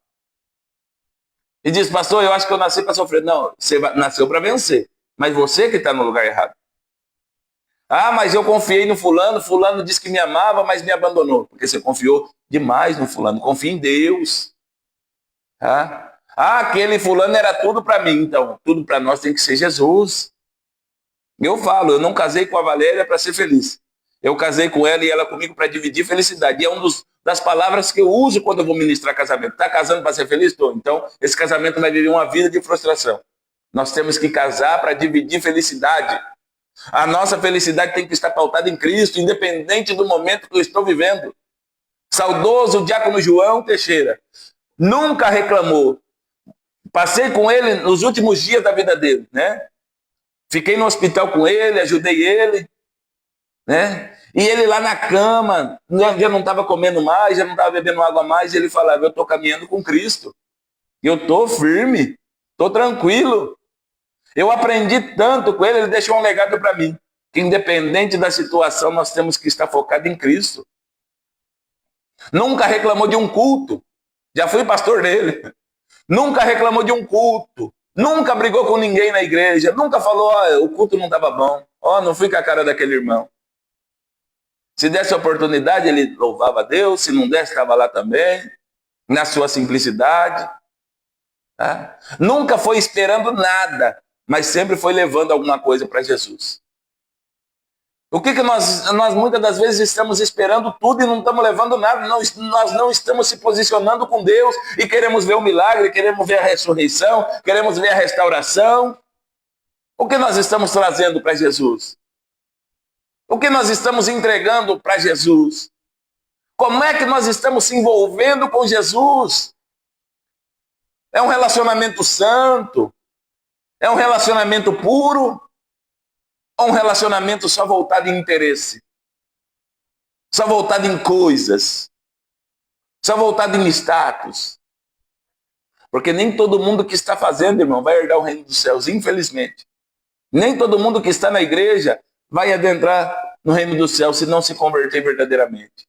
e diz, pastor, eu acho que eu nasci para sofrer. Não, você nasceu para vencer, mas você que está no lugar errado. Ah, mas eu confiei no fulano, fulano disse que me amava, mas me abandonou. Porque você confiou demais no fulano, confia em Deus. Ah, aquele fulano era tudo para mim, então tudo para nós tem que ser Jesus. Eu falo, eu não casei com a Valéria para ser feliz. Eu casei com ela e ela comigo para dividir felicidade. E é uma das palavras que eu uso quando eu vou ministrar casamento. Está casando para ser feliz? Estou. Então, esse casamento vai viver uma vida de frustração. Nós temos que casar para dividir felicidade. A nossa felicidade tem que estar pautada em Cristo, independente do momento que eu estou vivendo. Saudoso diácono João Teixeira. Nunca reclamou. Passei com ele nos últimos dias da vida dele, né? Fiquei no hospital com ele, ajudei ele, né? E ele lá na cama, já não estava comendo mais, já não estava bebendo água mais, e ele falava, eu estou caminhando com Cristo. Eu estou firme, estou tranquilo. Eu aprendi tanto com ele, ele deixou um legado para mim, que independente da situação, nós temos que estar focados em Cristo. Nunca reclamou de um culto, já fui pastor dele. Nunca reclamou de um culto, nunca brigou com ninguém na igreja, nunca falou, o culto não estava bom, não fui com a cara daquele irmão. Se desse oportunidade, ele louvava a Deus, se não desse, estava lá também, na sua simplicidade. Tá? Nunca foi esperando nada, mas sempre foi levando alguma coisa para Jesus. O que nós muitas das vezes estamos esperando tudo e não estamos levando nada, nós não estamos se posicionando com Deus e queremos ver o milagre, queremos ver a ressurreição, queremos ver a restauração. O que nós estamos trazendo para Jesus? O que nós estamos entregando para Jesus? Como é que nós estamos se envolvendo com Jesus? É um relacionamento santo? É um relacionamento puro? Ou um relacionamento só voltado em interesse? Só voltado em coisas? Só voltado em status? Porque nem todo mundo que está fazendo, irmão, vai herdar o reino dos céus, infelizmente. Nem todo mundo que está na igreja vai adentrar no reino dos céus se não se converter verdadeiramente.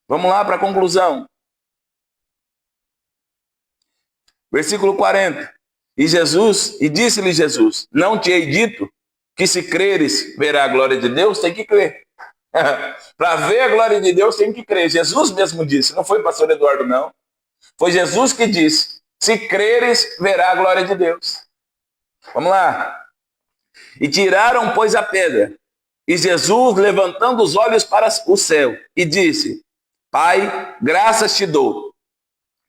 Vamos lá para a conclusão. Versículo 40. E disse-lhe Jesus, não te hei dito que se creres verá a glória de Deus? Tem que crer. Para ver a glória de Deus tem que crer. Jesus mesmo disse, não foi o pastor Eduardo não. Foi Jesus que disse, se creres verá a glória de Deus. Vamos lá. E tiraram, pois, a pedra. E Jesus, levantando os olhos para o céu, e disse, Pai, graças te dou,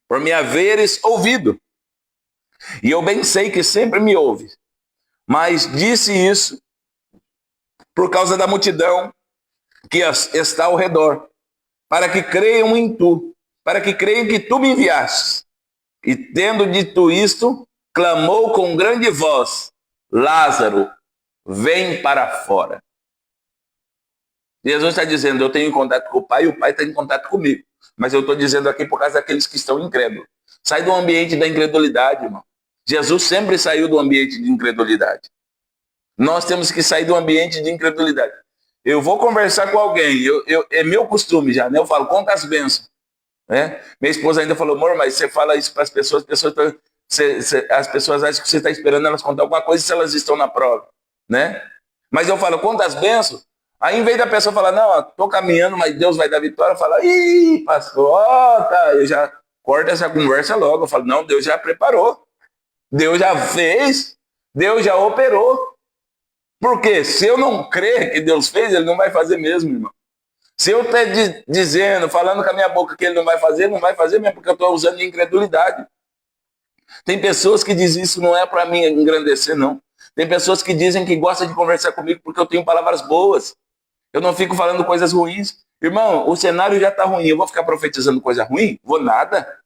por me haveres ouvido. E eu bem sei que sempre me ouve. Mas disse isso por causa da multidão que está ao redor, para que creiam em tu, para que creiam que tu me enviaste. E tendo dito isto, clamou com grande voz: Lázaro, vem para fora. Jesus está dizendo, eu tenho contato com o Pai e o Pai está em contato comigo. Mas eu estou dizendo aqui por causa daqueles que estão incrédulos. Sai do ambiente da incredulidade, irmão. Jesus sempre saiu do ambiente de incredulidade. Nós temos que sair do ambiente de incredulidade. Eu vou conversar com alguém, é meu costume já, né? Eu falo, conta as bênçãos. Né? Minha esposa ainda falou, amor, mas você fala isso para as pessoas as pessoas acham que você está esperando elas contar alguma coisa se elas estão na prova. Né? Mas eu falo, conta as bênçãos. Aí, em vez da pessoa falar, não, estou caminhando, mas Deus vai dar vitória, eu falo, ih, pastor, tá. Eu já corto essa conversa logo. Eu falo, não, Deus já preparou. Deus já fez. Deus já operou. Porque se eu não crer que Deus fez, ele não vai fazer mesmo, irmão. Se eu estou dizendo, falando com a minha boca que ele não vai fazer mesmo, porque eu estou usando de incredulidade. Tem pessoas que dizem isso não é para mim engrandecer, não. Tem pessoas que dizem que gostam de conversar comigo porque eu tenho palavras boas. Eu não fico falando coisas ruins. Irmão, o cenário já está ruim. Eu vou ficar profetizando coisa ruim? Vou nada.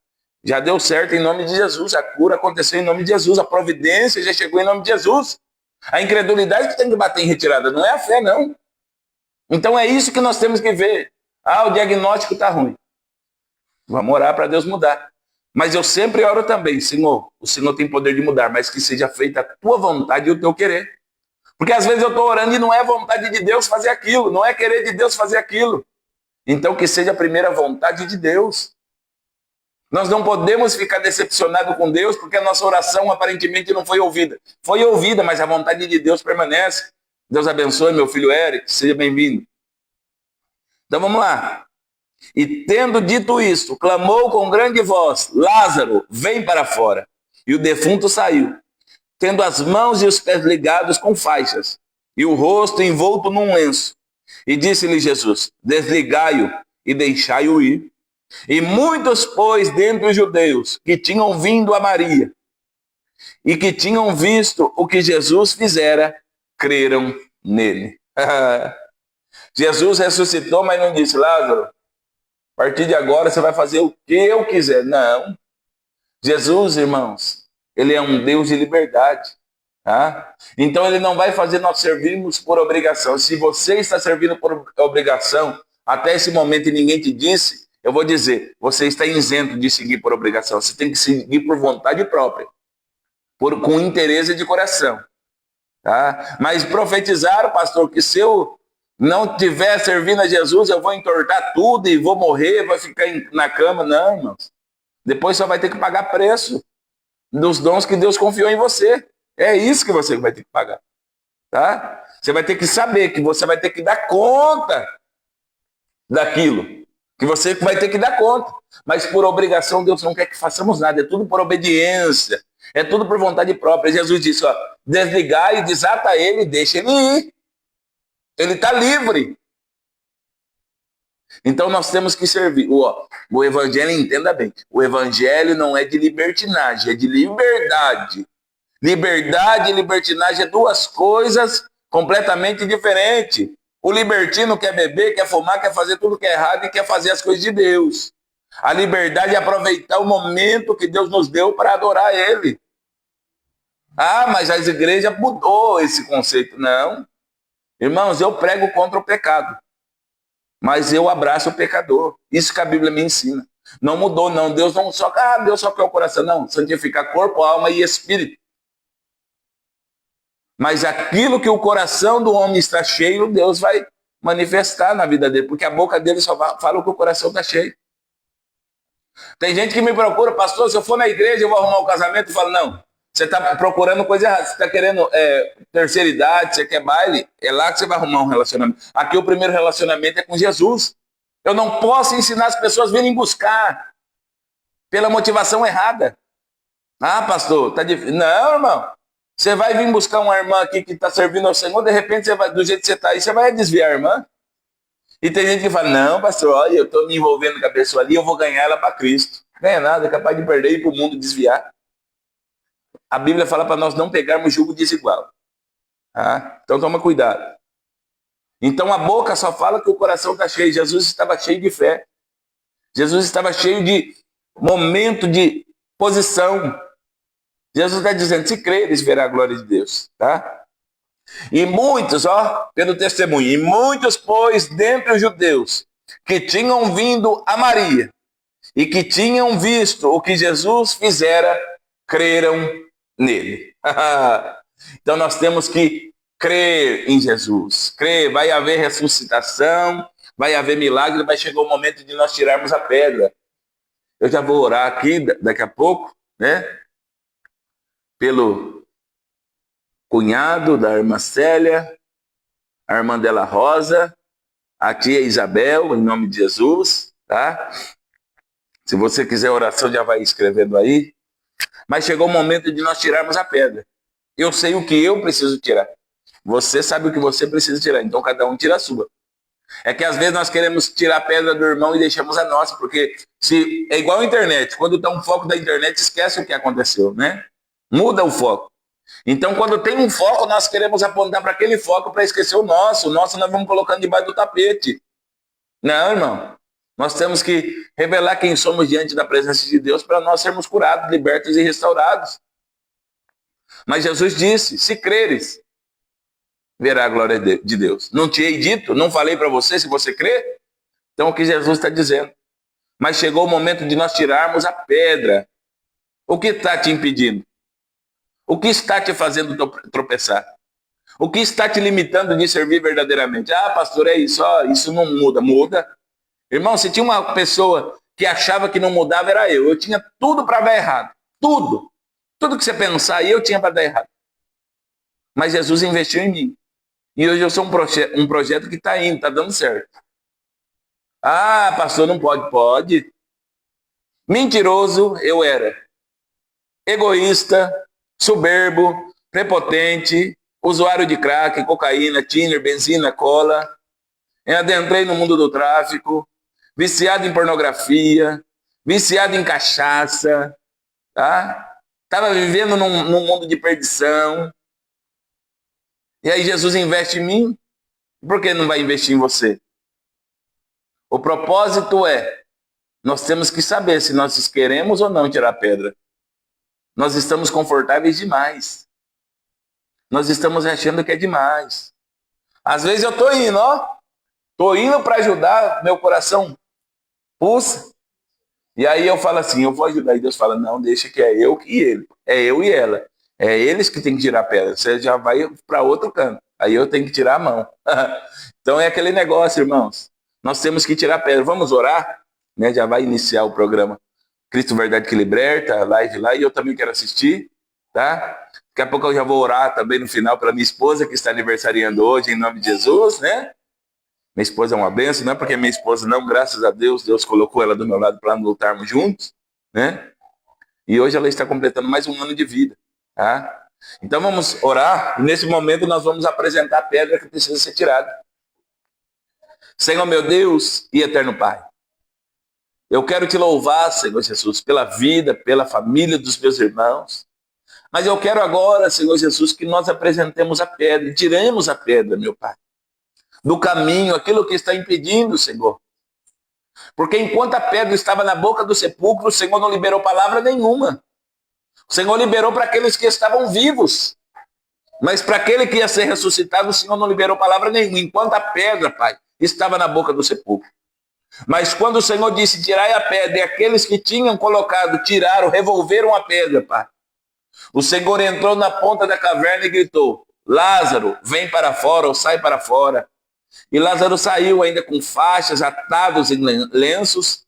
Já deu certo em nome de Jesus. A cura aconteceu em nome de Jesus. A providência já chegou em nome de Jesus. A incredulidade que tem que bater em retirada. Não é a fé, não. Então é isso que nós temos que ver. Ah, o diagnóstico está ruim. Vamos orar para Deus mudar. Mas eu sempre oro também, Senhor, o Senhor tem poder de mudar, mas que seja feita a tua vontade e o teu querer. Porque às vezes eu estou orando e não é vontade de Deus fazer aquilo, não é querer de Deus fazer aquilo. Então que seja a primeira vontade de Deus. Nós não podemos ficar decepcionados com Deus porque a nossa oração aparentemente não foi ouvida. Foi ouvida, mas a vontade de Deus permanece. Deus abençoe meu filho Eric, seja bem-vindo. Então vamos lá. E tendo dito isto, clamou com grande voz, Lázaro, vem para fora. E o defunto saiu, tendo as mãos e os pés ligados com faixas, e o rosto envolto num lenço. E disse-lhe Jesus, desligai-o e deixai-o ir. E muitos, pois, dentre os judeus, que tinham vindo a Maria, e que tinham visto o que Jesus fizera, creram nele. Jesus ressuscitou, mas não disse, Lázaro, a partir de agora você vai fazer o que eu quiser. Não. Jesus, irmãos, ele é um Deus de liberdade. Tá? Então ele não vai fazer nós servirmos por obrigação. Se você está servindo por obrigação, até esse momento e ninguém te disse, eu vou dizer, você está isento de seguir por obrigação. Você tem que seguir por vontade própria, com interesse de coração. Tá? Mas profetizaram, pastor, que se eu não estiver servindo a Jesus, eu vou entortar tudo e vou morrer, vou ficar na cama. Não, irmãos. Depois só vai ter que pagar preço dos dons que Deus confiou em você. É isso que você vai ter que pagar. Tá? Você vai ter que saber que você vai ter que dar conta daquilo. Que você vai ter que dar conta. Mas por obrigação, Deus não quer que façamos nada. É tudo por obediência. É tudo por vontade própria. Jesus disse, ó, desligar e desata ele, deixa ele ir. Ele está livre. Então nós temos que servir. O evangelho, entenda bem, o evangelho não é de libertinagem, é de liberdade. Liberdade e libertinagem é duas coisas completamente diferentes. O libertino quer beber, quer fumar, quer fazer tudo que é errado e quer fazer as coisas de Deus. A liberdade é aproveitar o momento que Deus nos deu para adorar Ele. Ah, mas as igrejas mudou esse conceito. Não. Irmãos, eu prego contra o pecado, mas eu abraço o pecador. Isso que a Bíblia me ensina. Não mudou, não. Deus não só, Deus só quer o coração. Não, santificar corpo, alma e espírito. Mas aquilo que o coração do homem está cheio, Deus vai manifestar na vida dele, porque a boca dele só fala o que o coração está cheio. Tem gente que me procura, pastor, se eu for na igreja eu vou arrumar um casamento, eu falo, não. Você está procurando coisa errada, você está querendo terceira idade, você quer baile, é lá que você vai arrumar um relacionamento. Aqui o primeiro relacionamento é com Jesus. Eu não posso ensinar as pessoas a virem buscar pela motivação errada. Ah, pastor, tá difícil. Não, irmão. Você vai vir buscar uma irmã aqui que está servindo ao Senhor, de repente, você vai, do jeito que você está aí, você vai desviar a irmã. E tem gente que fala, não, pastor, olha, eu estou me envolvendo com a pessoa ali, eu vou ganhar ela para Cristo. ganha nada, é capaz de perder e ir para o mundo desviar. A Bíblia fala para nós não pegarmos jugo desigual. Tá? Então toma cuidado. Então a boca só fala que o coração está cheio. Jesus estava cheio de fé. Jesus estava cheio de momento de posição. Jesus está dizendo, se creres, verá a glória de Deus. Tá? E muitos, pelo testemunho, e muitos, pois, dentre os judeus, que tinham vindo a Maria, e que tinham visto o que Jesus fizera, creram nele. Então nós temos que crer em Jesus. Crer, vai haver ressuscitação, vai haver milagre, vai chegar o momento de nós tirarmos a pedra. Eu já vou orar aqui daqui a pouco, né? Pelo cunhado da irmã Célia, a irmã dela Rosa, a tia Isabel, em nome de Jesus, tá? Se você quiser oração, já vai escrevendo aí. Mas chegou o momento de nós tirarmos a pedra. Eu sei o que eu preciso tirar. Você sabe o que você precisa tirar. Então cada um tira a sua. É que às vezes nós queremos tirar a pedra do irmão e deixamos a nossa. Porque é igual a internet. Quando está um foco da internet, esquece o que aconteceu, né? Muda o foco. Então quando tem um foco, nós queremos apontar para aquele foco para esquecer o nosso. O nosso nós vamos colocando debaixo do tapete. Não, irmão. Nós temos que revelar quem somos diante da presença de Deus para nós sermos curados, libertos e restaurados. Mas Jesus disse, se creres, verá a glória de Deus. Não te hei dito, não falei para você se você crê? Então o que Jesus está dizendo. Mas chegou o momento de nós tirarmos a pedra. O que está te impedindo? O que está te fazendo tropeçar? O que está te limitando de servir verdadeiramente? Ah, pastor, é isso, isso não muda. Muda. Irmão, se tinha uma pessoa que achava que não mudava, era eu. Eu tinha tudo para dar errado. Tudo. Tudo que você pensar, eu tinha para dar errado. Mas Jesus investiu em mim. E hoje eu sou um projeto que está indo, está dando certo. Ah, pastor, não pode. Pode. Mentiroso eu era. Egoísta, soberbo, prepotente, usuário de crack, cocaína, tiner, benzina, cola. Eu adentrei no mundo do tráfico. Viciado em pornografia, viciado em cachaça, tá? Estava vivendo num mundo de perdição. E aí Jesus investe em mim, por que não vai investir em você? O propósito é, nós temos que saber se nós queremos ou não tirar a pedra. Nós estamos confortáveis demais. Nós estamos achando que é demais. Às vezes eu estou indo, estou indo para ajudar, meu coração pulsa. E aí eu falo assim, eu vou ajudar. E Deus fala, não, deixa que é eu e ele. É eu e ela. É eles que tem que tirar a pedra. Você já vai para outro canto. Aí eu tenho que tirar a mão. Então é aquele negócio, irmãos. Nós temos que tirar a pedra. Vamos orar? Né? Já vai iniciar o programa Cristo Verdade que Liberta, a live lá. E eu também quero assistir. Tá? Daqui a pouco eu já vou orar também no final para minha esposa que está aniversariando hoje, em nome de Jesus, né? Minha esposa é uma benção, não é porque minha esposa não, graças a Deus, Deus colocou ela do meu lado para lutarmos juntos, né? E hoje ela está completando mais um ano de vida, tá? Então vamos orar, e nesse momento nós vamos apresentar a pedra que precisa ser tirada. Senhor meu Deus e eterno Pai, eu quero te louvar, Senhor Jesus, pela vida, pela família dos meus irmãos, mas eu quero agora, Senhor Jesus, que nós apresentemos a pedra, e tiremos a pedra, meu Pai, do caminho, aquilo que está impedindo, Senhor. Porque enquanto a pedra estava na boca do sepulcro, o Senhor não liberou palavra nenhuma. O Senhor liberou para aqueles que estavam vivos. Mas para aquele que ia ser ressuscitado, o Senhor não liberou palavra nenhuma. Enquanto a pedra, Pai, estava na boca do sepulcro. Mas quando o Senhor disse, tirai a pedra, e aqueles que tinham colocado, tiraram, revolveram a pedra, Pai. O Senhor entrou na ponta da caverna e gritou, Lázaro, vem para fora ou sai para fora. E Lázaro saiu ainda com faixas, atados em lenços.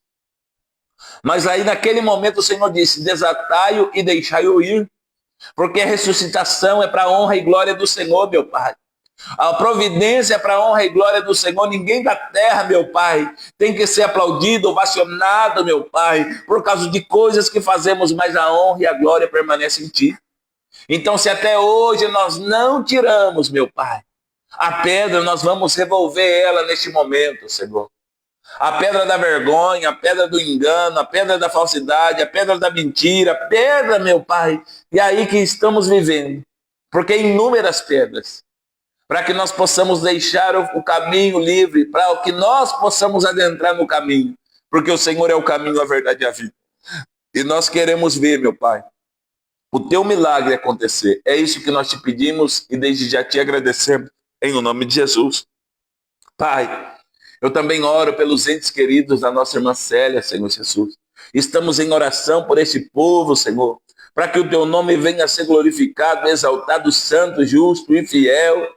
Mas aí naquele momento o Senhor disse, desatai-o e deixai-o ir. Porque a ressuscitação é para a honra e glória do Senhor, meu Pai. A providência é para a honra e glória do Senhor. Ninguém da terra, meu Pai, tem que ser aplaudido, ovacionado, meu Pai, por causa de coisas que fazemos, mas a honra e a glória permanecem em Ti. Então se até hoje nós não tiramos, meu Pai, a pedra, nós vamos revolver ela neste momento, Senhor. A pedra da vergonha, a pedra do engano, a pedra da falsidade, a pedra da mentira, a pedra, meu Pai. E aí que estamos vivendo. Porque inúmeras pedras. Para que nós possamos deixar o caminho livre, para que nós possamos adentrar no caminho. Porque o Senhor é o caminho, a verdade e a vida. E nós queremos ver, meu Pai, o teu milagre acontecer. É isso que nós te pedimos e desde já te agradecemos. Em nome de Jesus. Pai, eu também oro pelos entes queridos da nossa irmã Célia, Senhor Jesus. Estamos em oração por esse povo, Senhor, para que o teu nome venha a ser glorificado, exaltado, santo, justo e fiel.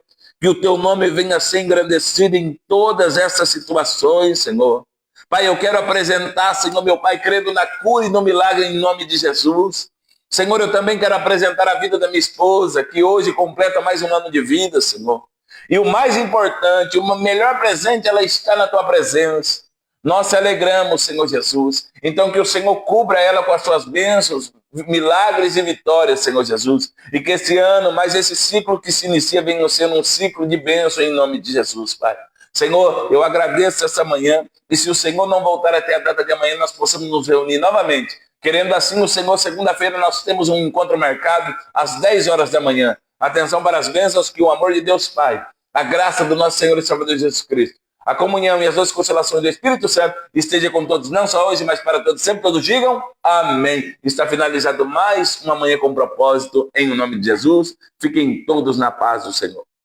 Que o teu nome venha a ser engrandecido em todas essas situações, Senhor. Pai, eu quero apresentar, Senhor, meu Pai, crendo na cura e no milagre em nome de Jesus. Senhor, eu também quero apresentar a vida da minha esposa, que hoje completa mais um ano de vida, Senhor. E o mais importante, o melhor presente, ela está na tua presença. Nós se alegramos, Senhor Jesus. Então que o Senhor cubra ela com as suas bênçãos, milagres e vitórias, Senhor Jesus. E que esse ano, mais esse ciclo que se inicia, venha sendo um ciclo de bênção em nome de Jesus, Pai. Senhor, eu agradeço essa manhã. E se o Senhor não voltar até a data de amanhã, nós possamos nos reunir novamente. Querendo assim o Senhor, segunda-feira nós temos um encontro marcado às 10 horas da manhã. Atenção para as bênçãos, que o amor de Deus Pai, a graça do nosso Senhor e Salvador Jesus Cristo, a comunhão e as duas consolações do Espírito Santo esteja com todos, não só hoje, mas para todos sempre. Todos digam amém. Está finalizado mais uma manhã com propósito, em nome de Jesus. Fiquem todos na paz do Senhor.